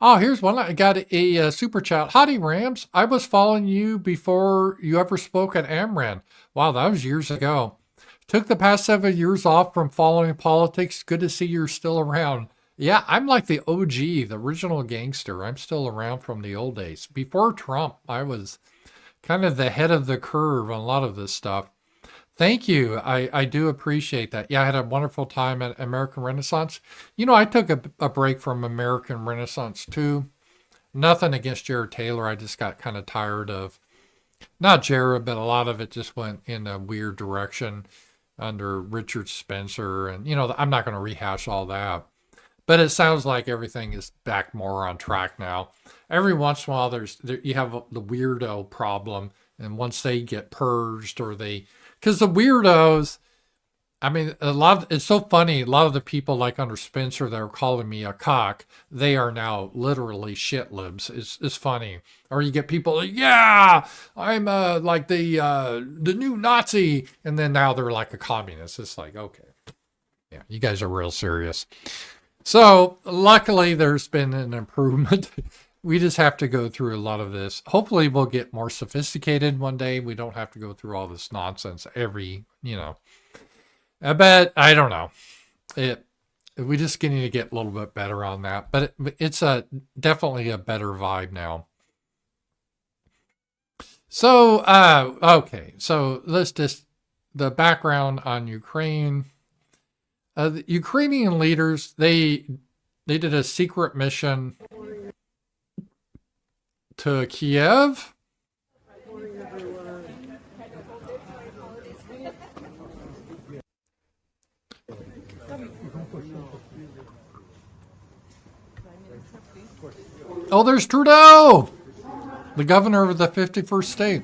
Here's one. I got a super chat. Howdy, Rams. I was following you before you ever spoke at Amran. Wow, that was years ago. Took the past 7 years off from following politics. Good to see you're still around. Yeah, I'm like the OG, the original gangster. I'm still around from the old days. Before Trump, I was kind of the head of the curve on a lot of this stuff. Thank you. I do appreciate that. Yeah, I had a wonderful time at American Renaissance. I took a break from American Renaissance too. Nothing against Jared Taylor. I just got kind of tired of, not Jared, but a lot of it just went in a weird direction under Richard Spencer. And, I'm not going to rehash all that. But it sounds like everything is back more on track now. Every once in a while, you have the weirdo problem. And once they get purged because the weirdos, it's so funny. A lot of the people like under Spencer that are calling me a cock, they are now literally shit libs. It's funny. Or you get people, yeah, I'm like the new Nazi. And then now they're like a communist. It's like, okay. Yeah, you guys are real serious. So luckily there's been an improvement. We just have to go through a lot of this. Hopefully we'll get more sophisticated one day. We don't have to go through all this nonsense I bet, I don't know. We just need to get a little bit better on that. But it's definitely a better vibe now. So, okay. So the background on Ukraine. The Ukrainian leaders, they did a secret mission to Kiev. Oh, there's Trudeau, the governor of the 51st state.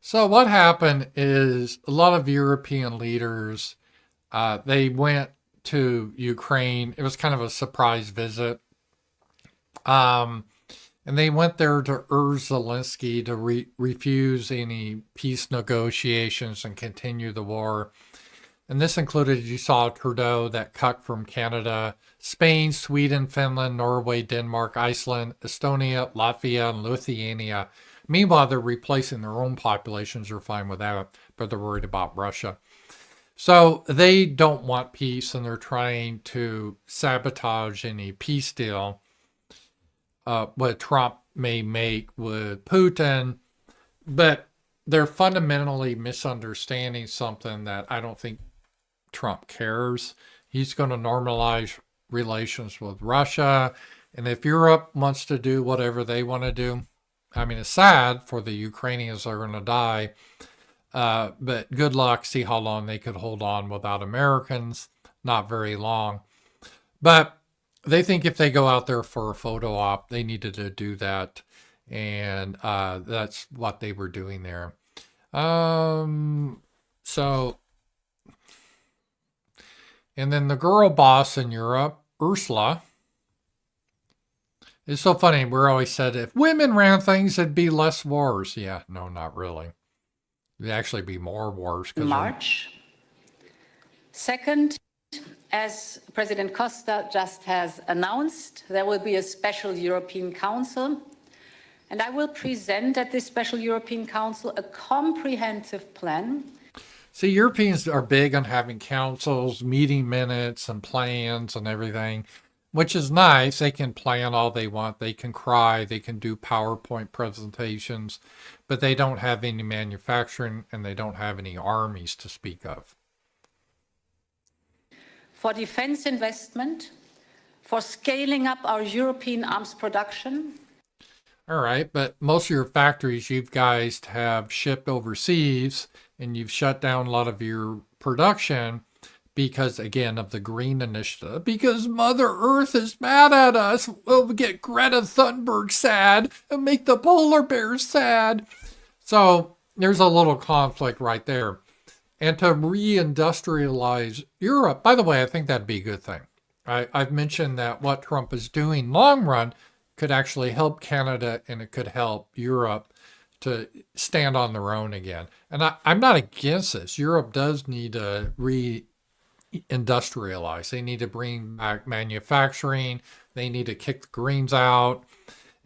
So what happened is a lot of European leaders, they went to Ukraine. It was kind of a surprise visit. And they went there to urge Zelensky to refuse any peace negotiations and continue the war. And this included, you saw Trudeau, that cuck from Canada, Spain, Sweden, Finland, Norway, Denmark, Iceland, Estonia, Latvia, and Lithuania. Meanwhile, they're replacing their own populations. They're fine with that, but they're worried about Russia. So they don't want peace, and they're trying to sabotage any peace deal what Trump may make with Putin. But they're fundamentally misunderstanding something that I don't think Trump cares. He's going to normalize relations with Russia. And if Europe wants to do whatever they want to do, it's sad for the Ukrainians that are going to die. But good luck. See how long they could hold on without Americans. Not very long. But they think if they go out there for a photo op, they needed to do that. And that's what they were doing there. And then the girl boss in Europe, Ursula. It's so funny. We're always said if women ran things, it'd be less wars. Yeah, no, not really. It'd actually be more wars. March. Second, as President Costa just has announced, there will be a special European Council. And I will present at this special European Council a comprehensive plan. See, Europeans are big on having councils, meeting minutes and plans and everything, which is nice. They can plan all they want. They can cry. They can do PowerPoint presentations, but they don't have any manufacturing and they don't have any armies to speak of. For defense investment, for scaling up our European arms production. All right, but most of your factories you guys have shipped overseas and you've shut down a lot of your production because, again, of the green initiative, because Mother Earth is mad at us. We'll get Greta Thunberg sad and make the polar bears sad. So there's a little conflict right there. And to reindustrialize Europe, by the way, I think that'd be a good thing. I've mentioned that what Trump is doing long run could actually help Canada and it could help Europe to stand on their own again. And I'm not against this. Europe does need to reindustrialize. They need to bring back manufacturing. They need to kick the Greens out,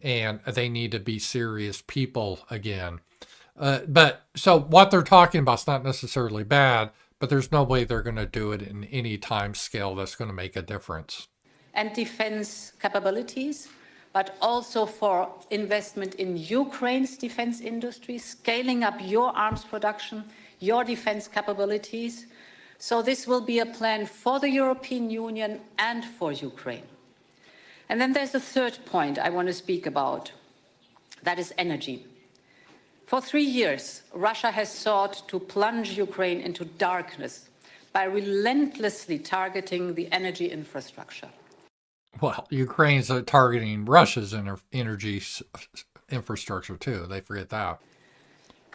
and they need to be serious people again. But so what they're talking about is not necessarily bad, but there's no way they're going to do it in any time scale that's going to make a difference. And defense capabilities, but also for investment in Ukraine's defense industry, scaling up your arms production, your defense capabilities. So this will be a plan for the European Union and for Ukraine. And then there's a third point I want to speak about. That is energy. For 3 years, Russia has sought to plunge Ukraine into darkness by relentlessly targeting the energy infrastructure. Well, Ukraine's targeting Russia's energy infrastructure too. They forget that.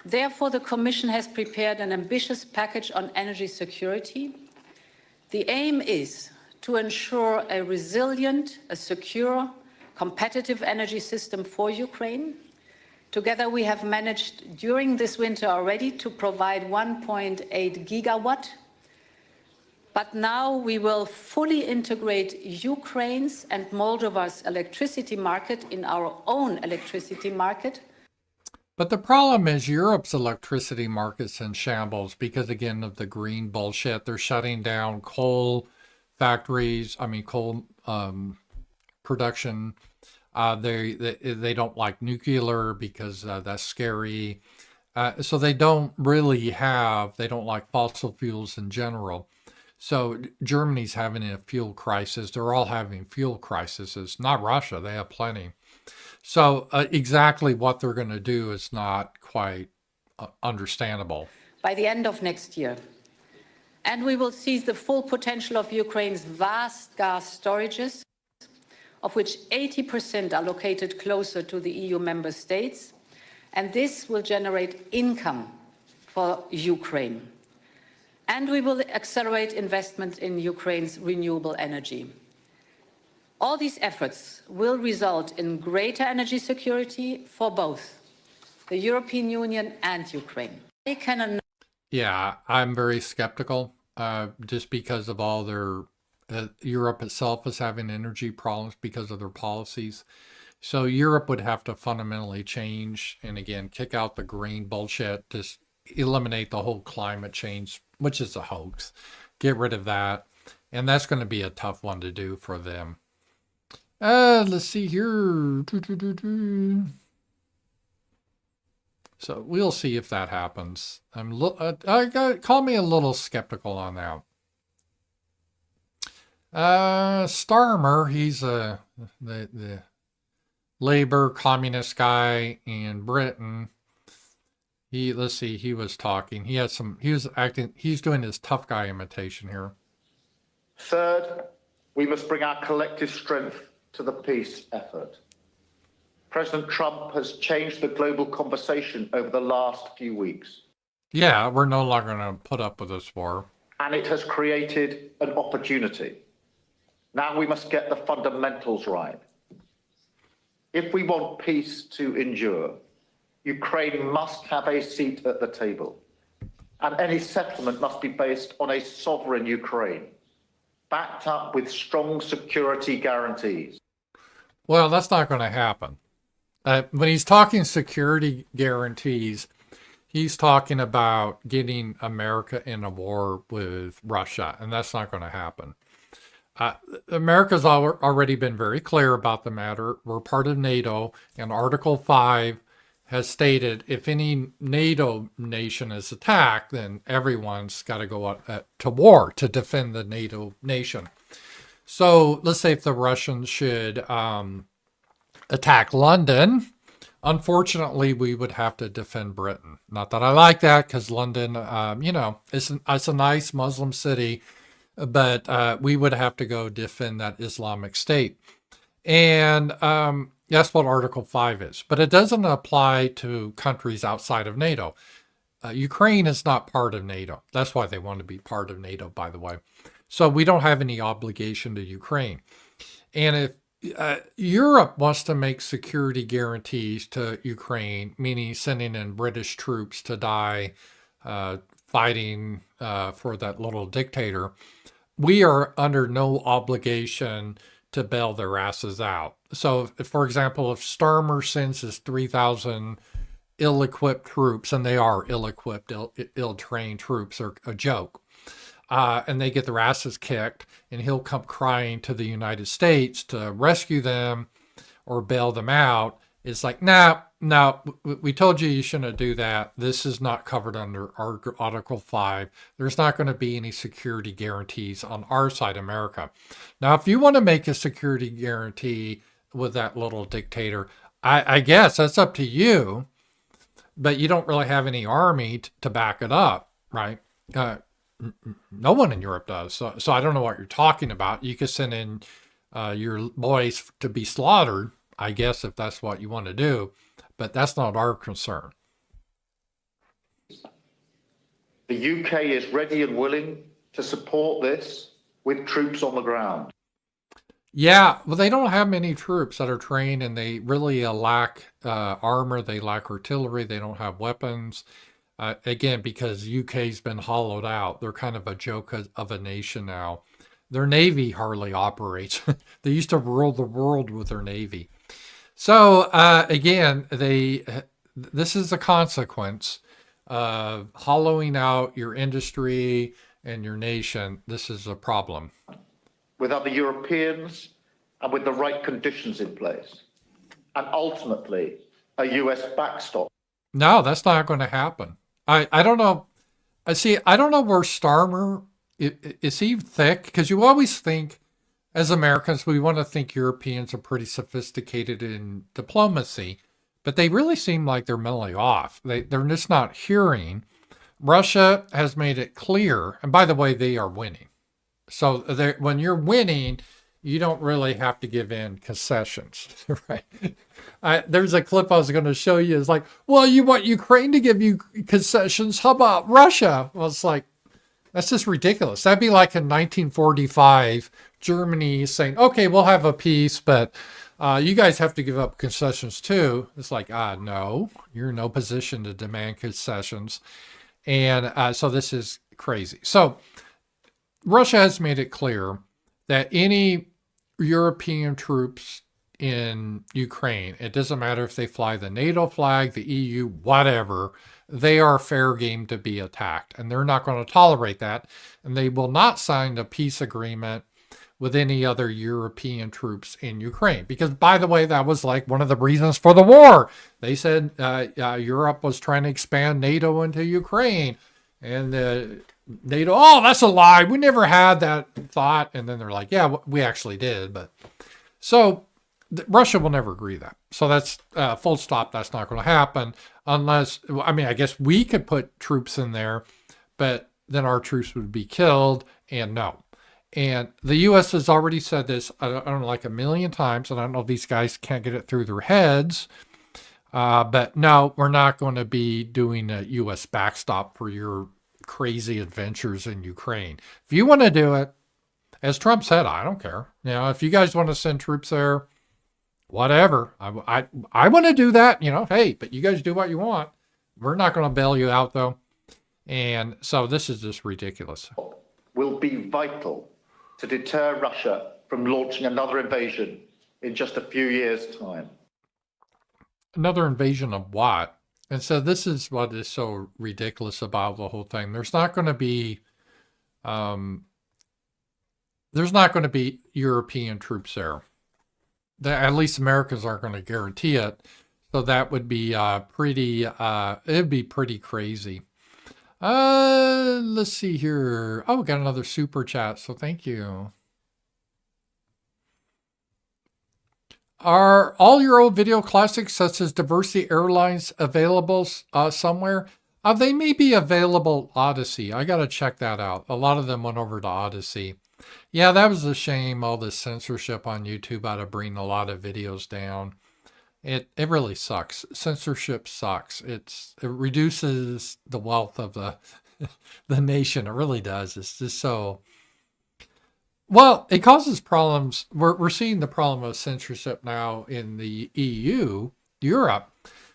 Therefore, the Commission has prepared an ambitious package on energy security. The aim is to ensure a resilient, a secure, competitive energy system for Ukraine. Together, we have managed during this winter already to provide 1.8 gigawatt. But now we will fully integrate Ukraine's and Moldova's electricity market in our own electricity market. But the problem is Europe's electricity market's in shambles because, again, of the green bullshit. They're shutting down coal factories, coal production. They don't like nuclear because that's scary. So they don't like fossil fuels in general. So Germany's having a fuel crisis. They're all having fuel crises. Not Russia. They have plenty. So exactly what they're going to do is not quite understandable. By the end of next year. And we will seize the full potential of Ukraine's vast gas storages, of which 80% are located closer to the EU member states. And this will generate income for Ukraine. And we will accelerate investment in Ukraine's renewable energy. All these efforts will result in greater energy security for both the European Union and Ukraine. Yeah, I'm very skeptical just because of all their, Europe itself is having energy problems because of their policies. So Europe would have to fundamentally change and, again, kick out the green bullshit, just eliminate the whole climate change, which is a hoax. Get rid of that. And that's going to be a tough one to do for them. Let's see here. So we'll see if that happens. Call me a little skeptical on that. Starmer, he's the Labour communist guy in Britain. He was talking. He's doing his tough guy imitation here. Third, we must bring our collective strength to the peace effort. President Trump has changed the global conversation over the last few weeks. Yeah, we're no longer going to put up with this war. And it has created an opportunity. Now we must get the fundamentals right. If we want peace to endure, Ukraine must have a seat at the table. And any settlement must be based on a sovereign Ukraine, backed up with strong security guarantees. Well, that's not going to happen. When he's talking security guarantees, he's talking about getting America in a war with Russia, and that's not going to happen. America's already been very clear about the matter. We're part of NATO, and Article 5 has stated if any NATO nation is attacked, then everyone's got to go to war to defend the NATO nation. So let's say if the Russians should attack London, unfortunately, we would have to defend Britain. Not that I like that, because London, it's a nice Muslim city, but we would have to go defend that Islamic State. And that's what Article 5 is. But it doesn't apply to countries outside of NATO. Ukraine is not part of NATO. That's why they want to be part of NATO, by the way. So we don't have any obligation to Ukraine. And Europe wants to make security guarantees to Ukraine, meaning sending in British troops to die fighting for that little dictator. We are under no obligation to bail their asses out. So, for example, if Starmer sends his 3,000 ill-equipped troops, and they are ill-equipped, ill-trained troops, are a joke, and they get their asses kicked, and he'll come crying to the United States to rescue them or bail them out. It's like, no, we told you shouldn't do that. This is not covered under Article 5. There's not going to be any security guarantees on our side, America. Now, if you want to make a security guarantee with that little dictator, I guess that's up to you, but you don't really have any army to back it up, right? No one in Europe does. So I don't know what you're talking about. You could send in your boys to be slaughtered, I guess, if that's what you want to do, but that's not our concern. The UK is ready and willing to support this with troops on the ground. Yeah, well, they don't have many troops that are trained, and they really lack armor. They lack artillery. They don't have weapons. Again, because UK's been hollowed out. They're kind of a joke of a nation now. Their Navy hardly operates. They used to rule the world with their Navy. So again, this is a consequence of hollowing out your industry and your nation. This is a problem. With other Europeans and with the right conditions in place. And ultimately, a US backstop. No, that's not going to happen. I don't know. I don't know where Starmer, is he thick? Because you always think, as Americans, we want to think Europeans are pretty sophisticated in diplomacy, but they really seem like they're mentally off. They're just not hearing. Russia has made it clear, and by the way, they are winning. So when you're winning, you don't really have to give in concessions, right? There's a clip I was going to show you. It's like, well, you want Ukraine to give you concessions. How about Russia? Well, it's like, that's just ridiculous. That'd be like in 1945, Germany saying, okay, we'll have a peace, but you guys have to give up concessions too. It's like, no, you're in no position to demand concessions. And so this is crazy. So Russia has made it clear that any European troops in Ukraine, it doesn't matter if they fly the NATO flag, the EU, whatever, they are fair game to be attacked. And they're not going to tolerate that. And they will not sign a peace agreement with any other European troops in Ukraine. Because, by the way, that was like one of the reasons for the war. They said Europe was trying to expand NATO into Ukraine. And NATO, oh, that's a lie. We never had that thought. And then they're like, yeah, we actually did. But so Russia will never agree to that. So that's full stop. That's not going to happen unless, I mean, I guess we could put troops in there, but then our troops would be killed, and no. And the U.S. has already said this, I don't know, like a million times, and I don't know if these guys can't get it through their heads, but no, we're not going to be doing a U.S. backstop for your crazy adventures in Ukraine. If you want to do it, as Trump said, I don't care. You know, if you guys want to send troops there, whatever. I want to do that, you know, hey, but you guys do what you want. We're not going to bail you out, though. And so this is just ridiculous. Will be vital to deter Russia from launching another invasion in just a few years' time. Another invasion of what? And so this is what is so ridiculous about the whole thing. There's not going to be European troops there. At least Americans aren't going to guarantee it. So that would be it'd be pretty crazy. Let's see here. Oh, we got another super chat. So thank you. Are all your old video classics such as Diversity Airlines available somewhere? They may be available Odyssey. I got to check that out. A lot of them went over to Odyssey. Yeah, that was a shame. All this censorship on YouTube ought to bring a lot of videos down. It really sucks. Censorship sucks. It reduces the wealth of the nation. It really does. It's just so. Well, it causes problems. We're seeing the problem of censorship now in the EU, Europe,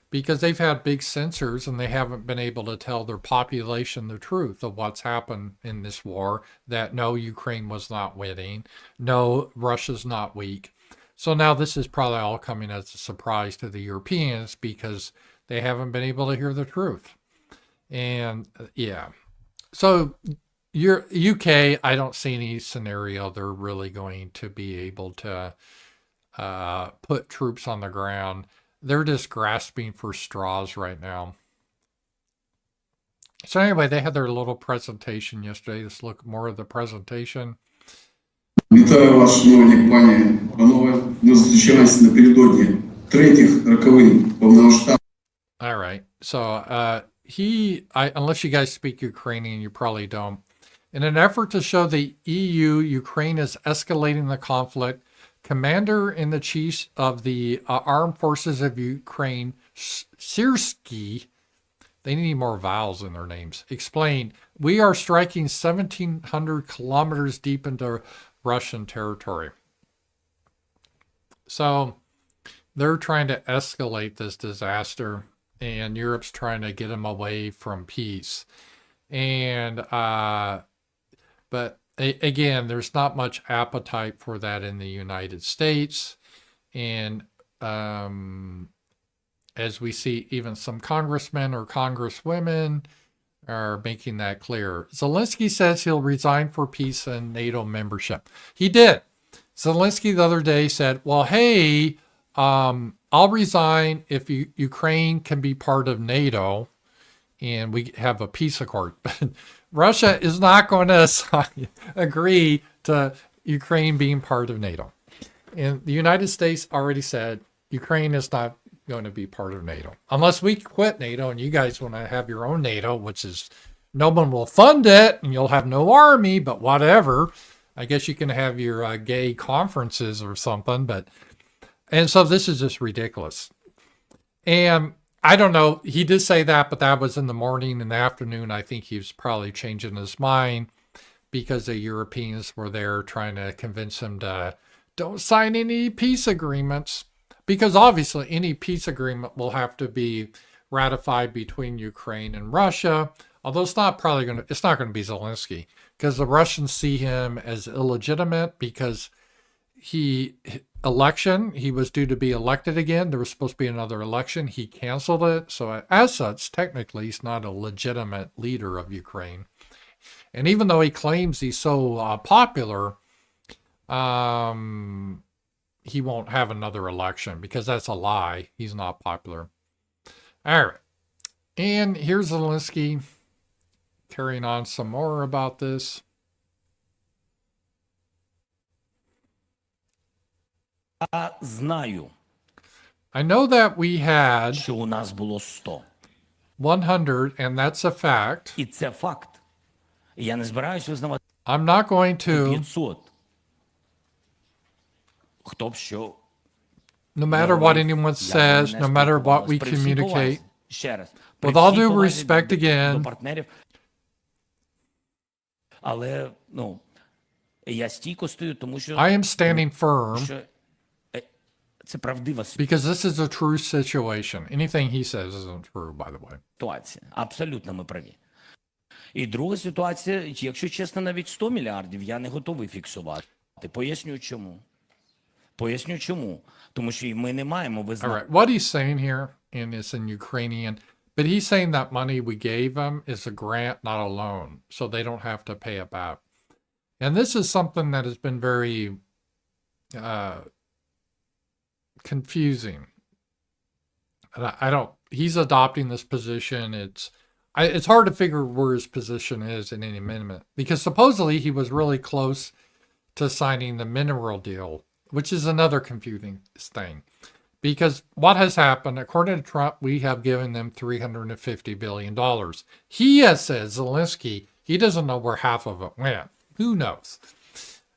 because they've had big censors and they haven't been able to tell their population the truth of what's happened in this war, that no, Ukraine was not winning, no, Russia's not weak. So now this is probably all coming as a surprise to the Europeans because they haven't been able to hear the truth. And yeah, so your UK, I don't see any scenario they're really going to be able to put troops on the ground. They're just grasping for straws right now. So anyway, they had their little presentation yesterday. Let's look more at the presentation. Вітаю вас, шановні пані, панове. Ми зустрічаємося напередодні третіх роковин повномасштабного. All right. So unless you guys speak Ukrainian, you probably don't. In an effort to show the EU, Ukraine is escalating the conflict. Commander-in-the-Chief of the Armed Forces of Ukraine, Syrskyi, they need more vowels in their names, explained, we are striking 1,700 kilometers deep into Russian territory. So they're trying to escalate this disaster, and Europe's trying to get them away from peace. And, but again, there's not much appetite for that in the United States. And as we see, even some congressmen or congresswomen are making that clear. Zelensky says he'll resign for peace and NATO membership. He did. Zelensky the other day said, well, hey, I'll resign if Ukraine can be part of NATO and we have a peace accord. But Russia is not going to agree to Ukraine being part of NATO. And the United States already said Ukraine is not going to be part of NATO. Unless we quit NATO and you guys want to have your own NATO, which is no one will fund it and you'll have no army, but whatever. I guess you can have your gay conferences or something. And so this is just ridiculous. And I don't know. He did say that, but that was in the morning. In the afternoon, I think he was probably changing his mind because the Europeans were there trying to convince him to don't sign any peace agreements. Because obviously any peace agreement will have to be ratified between Ukraine and Russia. Although it's not going to be Zelensky because the Russians see him as illegitimate because he was due to be elected again. There was supposed to be another election. He canceled it. So as such, technically, he's not a legitimate leader of Ukraine. And even though he claims he's so popular, he won't have another election because that's a lie. He's not popular. All right. And here's Zelensky carrying on some more about this. Знаю, I know that we had що у нас було 100. 100, and that's a fact. І це факт. Я не збираюсь визнавати I'm not going to, 500. Хто б що no matter what anyone says, no matter what we communicate, with all due respect again, до партнерів. Але, я стійко стою, тому що I am standing firm це правдива because this is a true situation. Anything he says isn't true, by the way. ситуація. Абсолютно ми праві. І друга ситуація, якщо чесно, навіть 100 мільярдів я не готовий фіксувати. Поясню чому. Тому що ми не маємо All визнати. right. What he's saying here, and it's in Ukrainian, but he's saying that money we gave them is a grant, not a loan, so they don't have to pay it back. And this is something that has been very confusing. And he's adopting this position. It's hard to figure where his position is in any amendment because supposedly he was really close to signing the mineral deal, which is another confusing thing. Because what has happened, according to Trump, we have given them $350 billion. He has said, Zelensky, he doesn't know where half of it went. Who knows?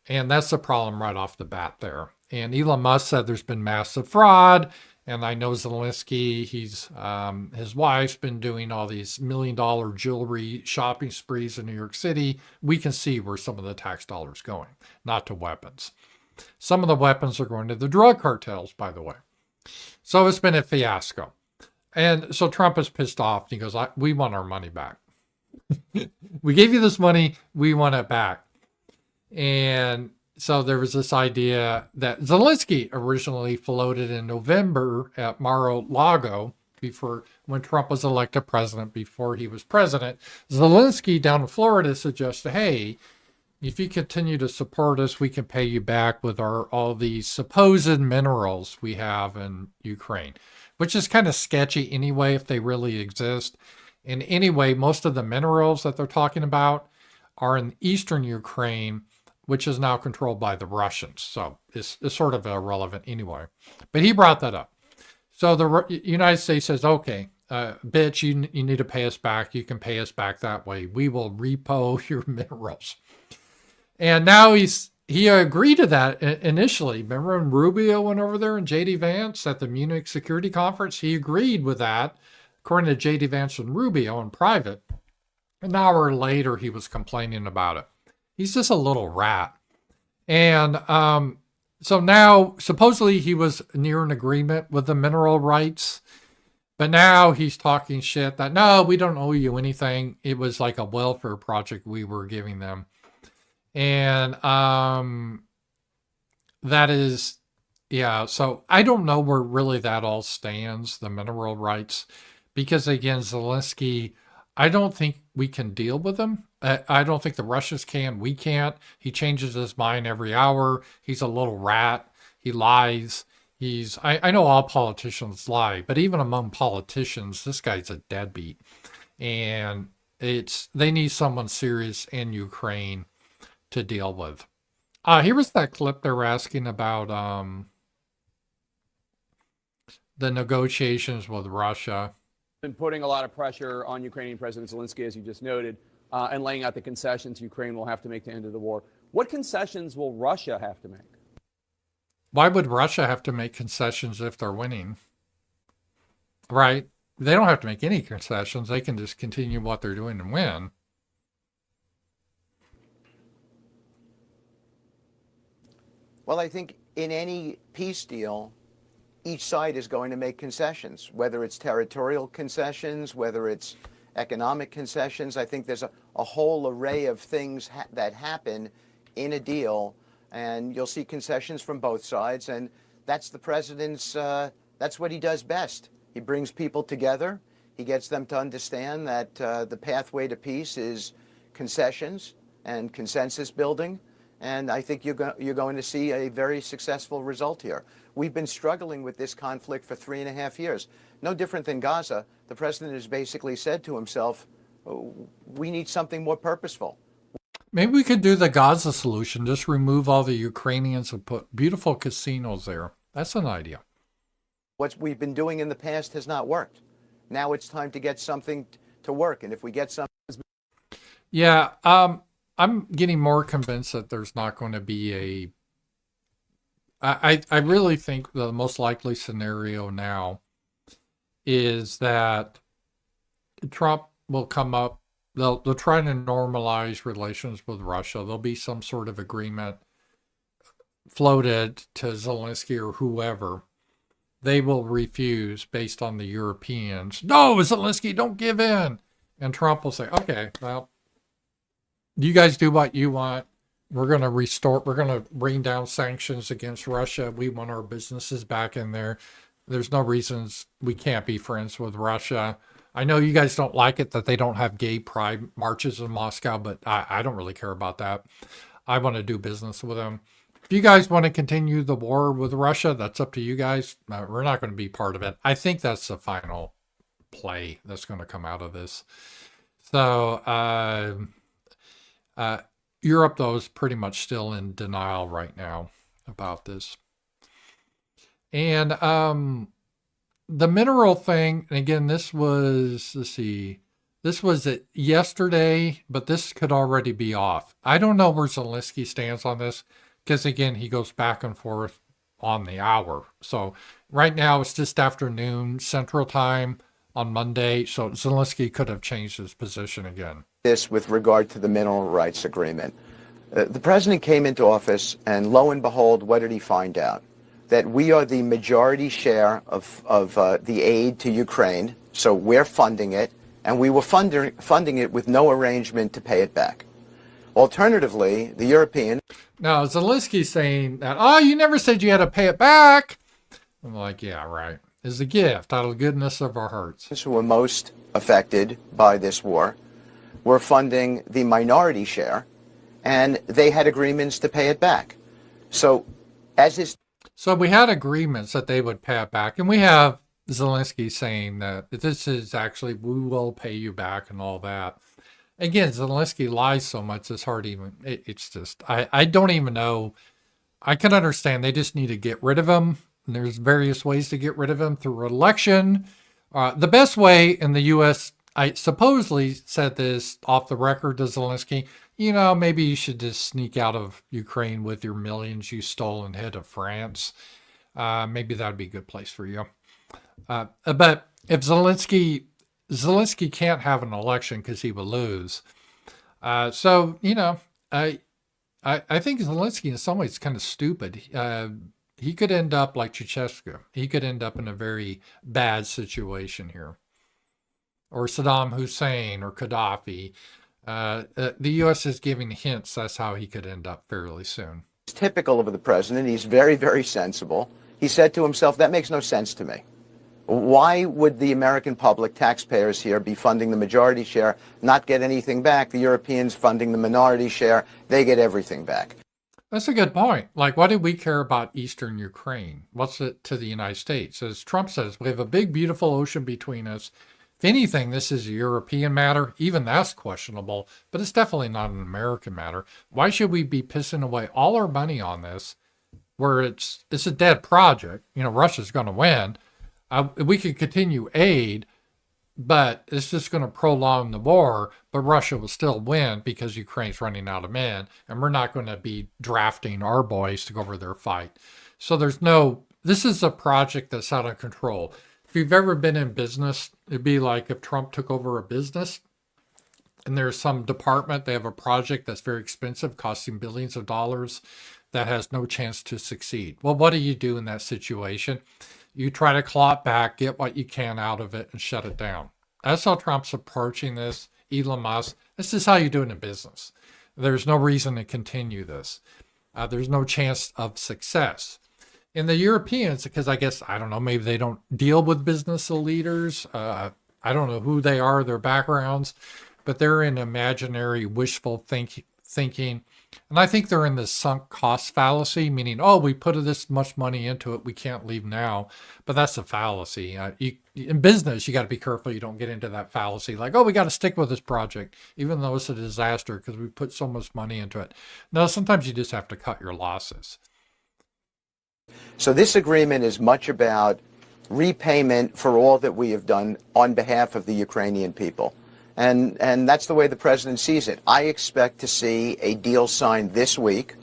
And that's the problem right off the bat there. And Elon Musk said there's been massive fraud And I know Zelensky, his wife's been doing all these $1 million jewelry shopping sprees in New York City. We can see where some of the tax dollars going, not to weapons. Some of the weapons are going to the drug cartels, by the way. So it's been a fiasco. And so Trump is pissed off. He goes, we want our money back. We gave you this money. We want it back. And so there was this idea that Zelensky originally floated in November at Mar-a-Lago when Trump was elected president, before he was president. Zelensky down in Florida suggested, hey, if you continue to support us, we can pay you back with all these supposed minerals we have in Ukraine, which is kind of sketchy anyway, if they really exist. And anyway, most of the minerals that they're talking about are in eastern Ukraine, which is now controlled by the Russians. So it's sort of irrelevant anyway. But he brought that up. So the United States says, okay, bitch, you need to pay us back. You can pay us back that way. We will repo your minerals. And now he agreed to that initially. Remember when Rubio went over there and J.D. Vance at the Munich Security Conference? He agreed with that, according to J.D. Vance and Rubio in private. An hour later, he was complaining about it. He's just a little rat. And so now, supposedly he was near an agreement with the mineral rights. But now he's talking shit that, no, we don't owe you anything. It was like a welfare project we were giving them. And that is, yeah, so I don't know where really that all stands, the mineral rights, because again, Zelensky, I don't think we can deal with him. I don't think the Russians can. We can't. He changes his mind every hour. He's a little rat. He lies. I know all politicians lie, but even among politicians, this guy's a deadbeat. And they need someone serious in Ukraine to deal with. Here was that clip they were asking about the negotiations with Russia. Been putting a lot of pressure on Ukrainian President Zelensky, as you just noted, and laying out the concessions Ukraine will have to make to end the war. What concessions will Russia have to make? Why would Russia have to make concessions if they're winning? Right? They don't have to make any concessions. They can just continue what they're doing and win. Well, I think in any peace deal, each side is going to make concessions, whether it's territorial concessions, whether it's economic concessions. I think there's a whole array of things that happen in a deal, and you'll see concessions from both sides. And that's the president's, that's what he does best. He brings people together. He gets them to understand that the pathway to peace is concessions and consensus building. And I think you're going to see a very successful result here. We've been struggling with this conflict for 3.5 years. No different than Gaza. The president has basically said to himself, we need something more purposeful. Maybe we could do the Gaza solution, just remove all the Ukrainians and put beautiful casinos there. That's an idea. What we've been doing in the past has not worked. Now it's time to get something to work. And if we get something... Yeah, I'm getting more convinced that there's not going to be I really think the most likely scenario now is that Trump will come up, they'll try to normalize relations with Russia. There'll be some sort of agreement floated to Zelensky or whoever. They will refuse based on the Europeans. No, Zelensky, don't give in. And Trump will say, okay, well, you guys do what you want. We're going to bring down sanctions against Russia. We want our businesses back in there. There's no reasons we can't be friends with Russia. I know you guys don't like it that they don't have gay pride marches in Moscow, but I don't really care about that. I want to do business with them. If you guys want to continue the war with Russia, that's up to you guys. We're not going to be part of it. I think that's the final play that's going to come out of this. So, Europe, though, is pretty much still in denial right now about this. And the mineral thing, and again, this was, this was yesterday, but this could already be off. I don't know where Zelensky stands on this, because again, he goes back and forth on the hour. So right now it's just after noon Central Time on Monday. So Zelensky could have changed his position again. This with regard to the mineral rights agreement. The president came into office, and lo and behold, what did he find out? That we are the majority share of the aid to Ukraine, so we're funding it, and we were funding it with no arrangement to pay it back. Alternatively, the European... Now, Zelensky's saying that, oh, you never said you had to pay it back. I'm like, yeah, right. It's a gift out of the goodness of our hearts. ...who were most affected by this war were funding the minority share, and they had agreements to pay it back. So, So we had agreements that they would pay it back, and we have Zelensky saying that this is actually, we will pay you back and all that. Again, Zelensky lies so much, it's hard even, it's just, I don't even know. I can understand they just need to get rid of him. And there's various ways to get rid of him through election. The best way in the U.S., I supposedly said this off the record to Zelensky, you know, maybe you should just sneak out of Ukraine with your millions you stole and head to France. Maybe that'd be a good place for you. But if Zelensky can't have an election because he will lose. So, you know, I think Zelensky in some ways is kind of stupid. He could end up like Ceausescu. He could end up in a very bad situation here. Or Saddam Hussein or Gaddafi. The U.S. is giving hints that's how he could end up fairly soon. It's typical of the president. He's very, very sensible. He said to himself, that makes no sense to me. Why would the American public, taxpayers here, be funding the majority share, not get anything back? The Europeans funding the minority share, they get everything back. That's a good point. Like, why do we care about Eastern Ukraine? What's it to the United States? As Trump says, we have a big, beautiful ocean between us. If anything, this is a European matter. Even that's questionable, but it's definitely not an American matter. Why should we be pissing away all our money on this where it's a dead project? You know, Russia's going to win. We could continue aid, but it's just going to prolong the war, but Russia will still win because Ukraine's running out of men, and we're not going to be drafting our boys to go over their fight. So this is a project that's out of control. If you've ever been in business, it'd be like if Trump took over a business and there's some department, they have a project that's very expensive, costing billions of dollars, that has no chance to succeed. Well, what do you do in that situation? You try to claw it back, get what you can out of it, and shut it down. That's how Trump's approaching this. Elon Musk, this is how you do it in business. There's no reason to continue this. There's no chance of success. In the Europeans, because I guess, I don't know, maybe they don't deal with business leaders. I don't know who they are, their backgrounds, but they're in imaginary wishful thinking. And I think they're in the sunk cost fallacy, meaning, oh, we put this much money into it, we can't leave now. But that's a fallacy. In business, you got to be careful you don't get into that fallacy. Like, oh, we got to stick with this project, even though it's a disaster because we put so much money into it. No, sometimes you just have to cut your losses. So this agreement is much about repayment for all that we have done on behalf of the Ukrainian people. And that's the way the president sees it. I expect to see a deal signed this week.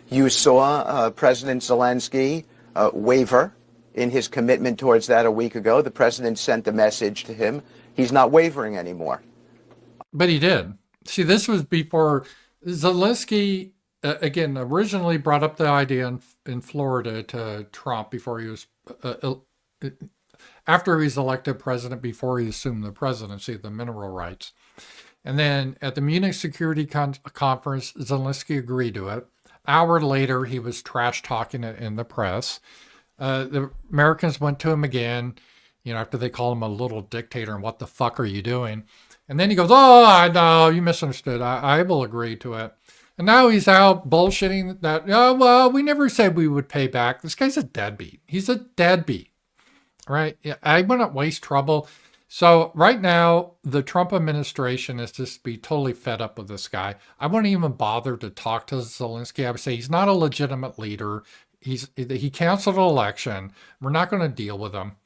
You saw President Zelensky waver in his commitment towards that a week ago. The president sent a message to him. He's not wavering anymore. But he did. See, this was before Zelensky, again, originally brought up the idea in Florida to Trump before he was... after he was elected president, before he assumed the presidency, the mineral rights. And then at the Munich Security Conference, Zelensky agreed to it. An hour later, he was trash talking it in the press. The Americans went to him again, after they called him a little dictator and what the fuck are you doing? And then he goes, oh, I know, you misunderstood. I will agree to it. And now he's out bullshitting that, oh, well, we never said we would pay back. This guy's a deadbeat. He's a deadbeat. Right? I wouldn't waste trouble. So right now, the Trump administration is just be totally fed up with this guy. I wouldn't even bother to talk to Zelensky. I would say he's not a legitimate leader. He canceled an election. We're not going to deal with him.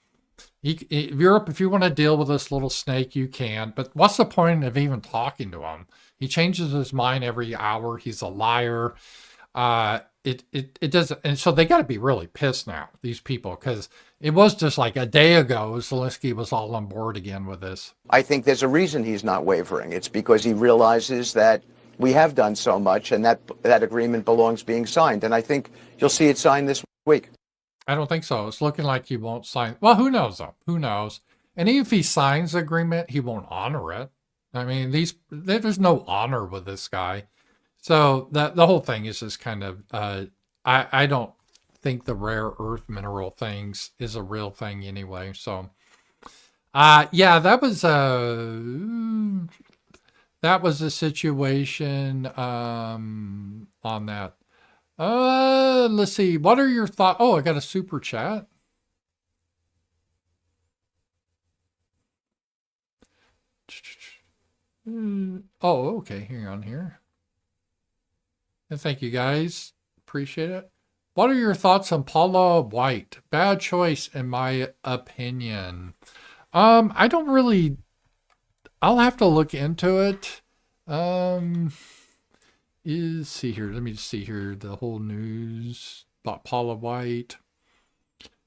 Europe, if you want to deal with this little snake, you can. But what's the point of even talking to him? He changes his mind every hour. He's a liar. it doesn't, and so they got to be really pissed now, these people, because it was just like a day ago Zelensky was all on board again with this. I think there's a reason he's not wavering. It's because he realizes that we have done so much and that agreement belongs being signed. And I think you'll see it signed this week. I don't think so. It's looking like he won't sign. Well, who knows though? Who knows? And even if he signs the agreement, he won't honor it. I mean, there's no honor with this guy. So the whole thing is just kind of, I don't think the rare earth mineral things is a real thing anyway. So, yeah, that was a situation, on that. Let's see. What are your thoughts? Oh, I got a super chat. Oh, okay. Hang on here. And thank you guys. Appreciate it. What are your thoughts on Paula White? Bad choice, in my opinion. I don't really. I'll have to look into it. See here. Let me just see here. The whole news about Paula White.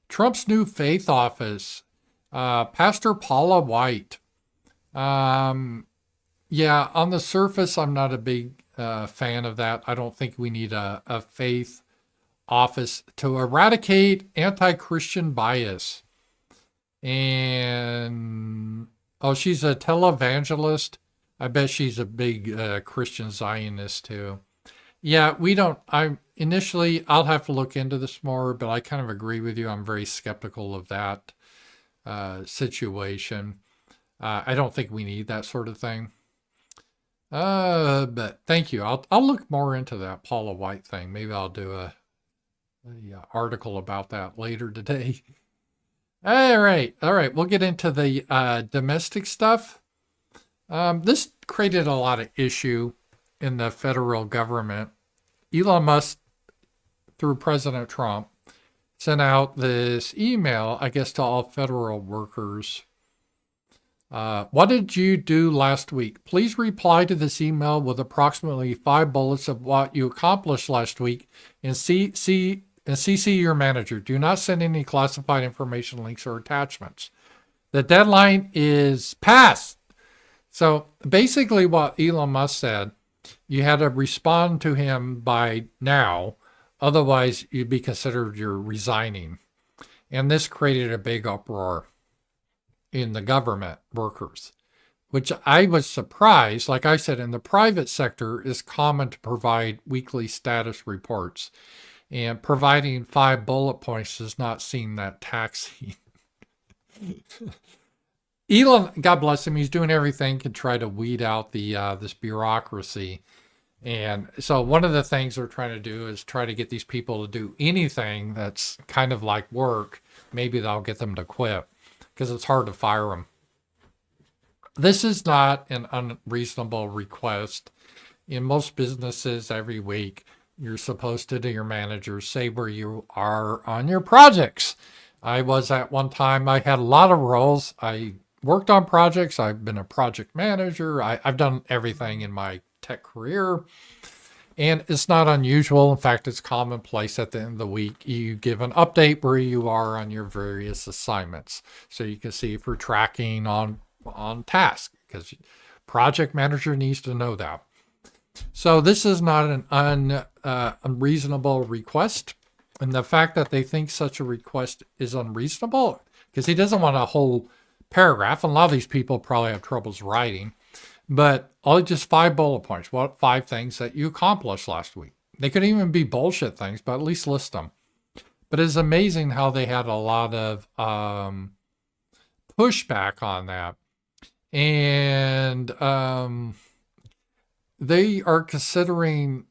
Trump's new faith office. Pastor Paula White. Yeah, on the surface, I'm not a big fan of that. I don't think we need a faith office to eradicate anti-Christian bias. And, oh, she's a televangelist. I bet she's a big Christian Zionist too. Yeah, I'll have to look into this more, but I kind of agree with you. I'm very skeptical of that situation. I don't think we need that sort of thing. But thank you. I'll look more into that Paula White thing. Maybe I'll do a article about that later today. All right. We'll get into the domestic stuff. This created a lot of issue in the federal government. Elon Musk, through President Trump, sent out this email, I guess, to all federal workers. What did you do last week? Please reply to this email with approximately 5 bullets of what you accomplished last week and CC your manager. Do not send any classified information, links, or attachments. The deadline is passed. So basically what Elon Musk said, you had to respond to him by now. Otherwise, you'd be considered you're resigning. And this created a big uproar in the government workers, which I was surprised. Like I said, in the private sector, it's common to provide weekly status reports. And providing 5 bullet points does not seem that taxing. Elon, God bless him, he's doing everything to try to weed out the this bureaucracy. And so one of the things we're trying to do is try to get these people to do anything that's kind of like work. Maybe that'll get them to quit, because it's hard to fire them. This is not an unreasonable request. In most businesses, every week, you're supposed to your managers say where you are on your projects. I was at one time, I had a lot of roles. I worked on projects. I've been a project manager. I've done everything in my tech career. And it's not unusual. In fact, it's commonplace at the end of the week. You give an update where you are on your various assignments. So you can see if you're tracking on task, because project manager needs to know that. So this is not an unreasonable request. And the fact that they think such a request is unreasonable, because he doesn't want a whole paragraph. And a lot of these people probably have troubles writing. But just 5 bullet points. What 5 things that you accomplished last week? They could even be bullshit things, but at least list them. But it's amazing how they had a lot of pushback on that. And they are considering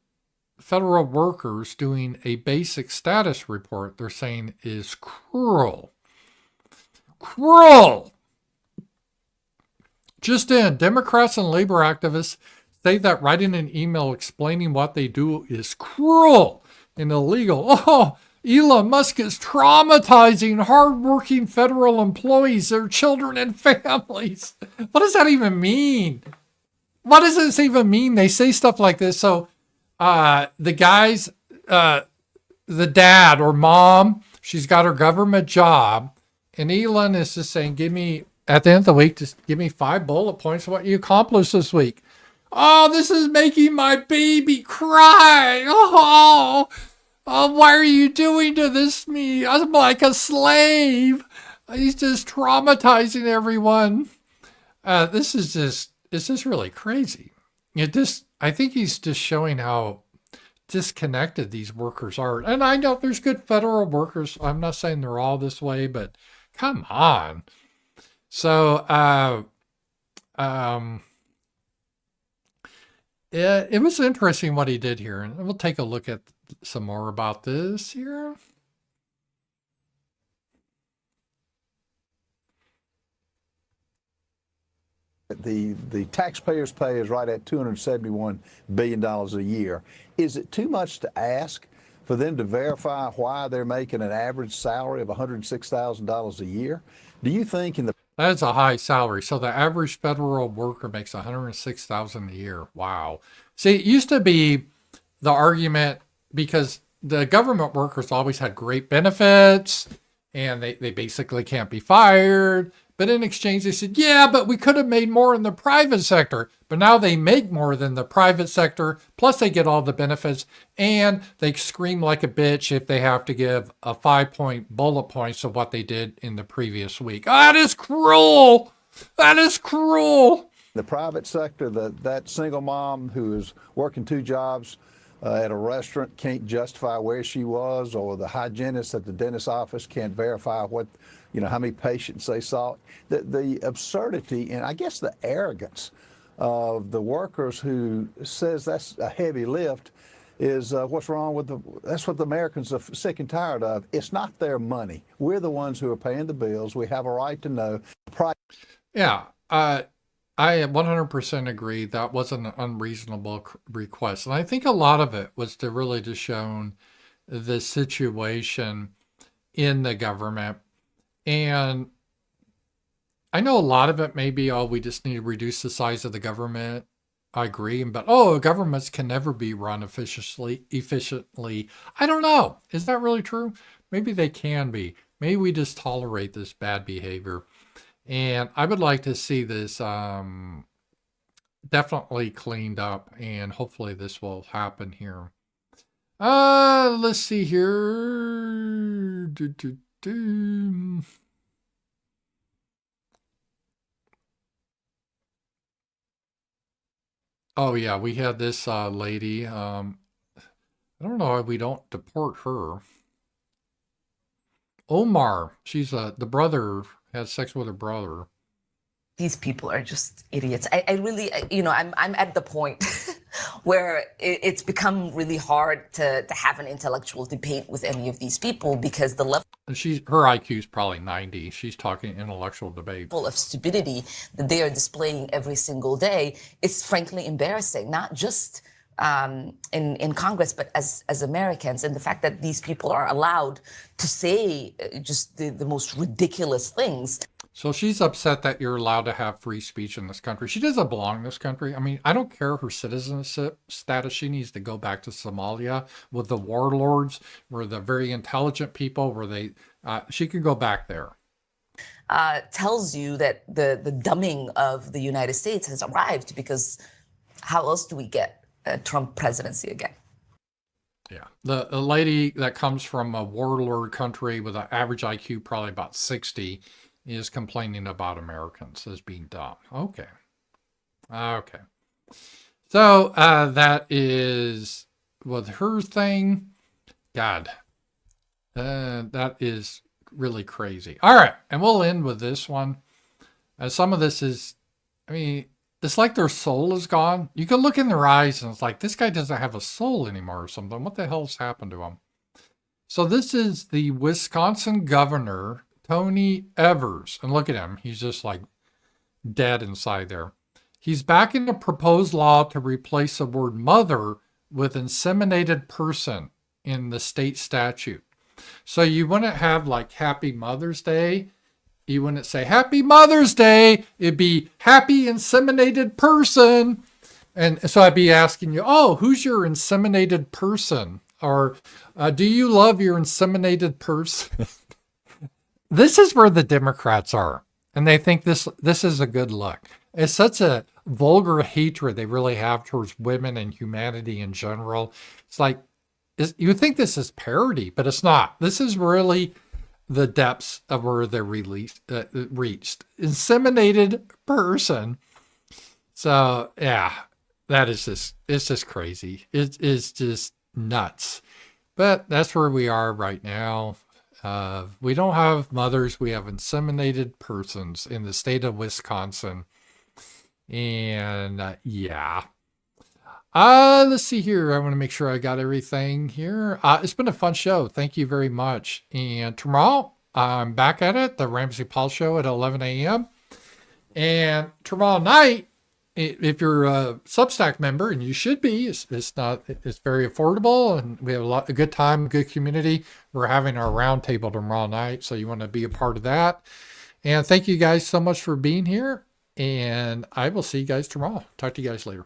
federal workers doing a basic status report, they're saying is cruel. Cruel! Just in, Democrats and labor activists say that writing an email explaining what they do is cruel and illegal. Oh, Elon Musk is traumatizing hardworking federal employees, their children and families. What does that even mean? What does this even mean? They say stuff like this. So the guys, the dad or mom, she's got her government job, and Elon is just saying, give me, at the end of the week, just give me 5 bullet points of what you accomplished this week. Oh, this is making my baby cry. Oh, why are you doing to this me? I'm like a slave. He's just traumatizing everyone. It's just really crazy. I think he's just showing how disconnected these workers are. And I know there's good federal workers. I'm not saying they're all this way, but come on. So, it was interesting what he did here. And we'll take a look at some more about this here. The taxpayers' pay is right at $271 billion a year. Is it too much to ask for them to verify why they're making an average salary of $106,000 a year? Do you think in the... That's a high salary. So the average federal worker makes $106,000 a year. Wow. See, it used to be the argument because the government workers always had great benefits and they basically can't be fired. But in exchange, they said, yeah, but we could have made more in the private sector. But now they make more than the private sector. Plus they get all the benefits and they scream like a bitch if they have to give a 5-point bullet points of what they did in the previous week. That is cruel. That is cruel. The private sector, that single mom who is working 2 jobs at a restaurant can't justify where she was, or the hygienist at the dentist's office can't verify how many patients they saw. The absurdity and I guess the arrogance of the workers who says that's a heavy lift is what's wrong with that's what the Americans are sick and tired of. It's not their money. We're the ones who are paying the bills. We have a right to know. Yeah. I 100% agree that was an unreasonable request. And I think a lot of it was to really just show the situation in the government. And I know a lot of it may be, we just need to reduce the size of the government. I agree. But, governments can never be run efficiently. I don't know. Is that really true? Maybe they can be. Maybe we just tolerate this bad behavior. And I would like to see this definitely cleaned up, and hopefully this will happen here. Let's see here. Oh yeah, we had this lady. I don't know why we don't deport her. Omar, she's the brother. Had sex with her brother. These people are just idiots. I really, I'm at the point where it's become really hard to have an intellectual debate with any of these people because the level her IQ is probably 90. She's talking intellectual debate. Of stupidity that they are displaying every single day is frankly embarrassing, not just in Congress, but as Americans. And the fact that these people are allowed to say just the most ridiculous things. So she's upset that you're allowed to have free speech in this country. She doesn't belong in this country. I mean, I don't care her citizenship status. She needs to go back to Somalia with the warlords, where the very intelligent people, where she can go back there. Tells you that the dumbing of the United States has arrived, because how else do we get a Trump presidency again? Yeah. The lady that comes from a warlord country with an average IQ probably about 60 is complaining about Americans as being dumb. Okay. So that is with her thing. God, that is really crazy. All right. And we'll end with this one. Some of this is, it's like their soul is gone. You can look in their eyes and it's like, this guy doesn't have a soul anymore or something. What the hell's happened to him? So this is the Wisconsin governor, Tony Evers. And look at him. He's just like dead inside there. He's backing a proposed law to replace the word mother with inseminated person in the state statute. So you wouldn't have like Happy Mother's Day. You wouldn't say Happy Mother's Day. It'd be Happy Inseminated Person. And so I'd be asking you, who's your inseminated person? Or do you love your inseminated person? This is where the Democrats are. And they think this is a good look. It's such a vulgar hatred they really have towards women and humanity in general. It's like, you think this is parody, but it's not. This is really the depths of where they're reached. Inseminated person. So, yeah, it's just crazy. It is just nuts. But that's where we are right now. We don't have mothers. We have inseminated persons in the state of Wisconsin. And yeah. Let's see here. I want to make sure I got everything here. It's been a fun show. Thank you very much. And tomorrow, I'm back at it, the Ramsey Paul Show at 11 a.m. And tomorrow night, if you're a Substack member, and you should be, it's very affordable, and we have a good time, good community. We're having our roundtable tomorrow night, so you want to be a part of that. And thank you guys so much for being here, and I will see you guys tomorrow. Talk to you guys later.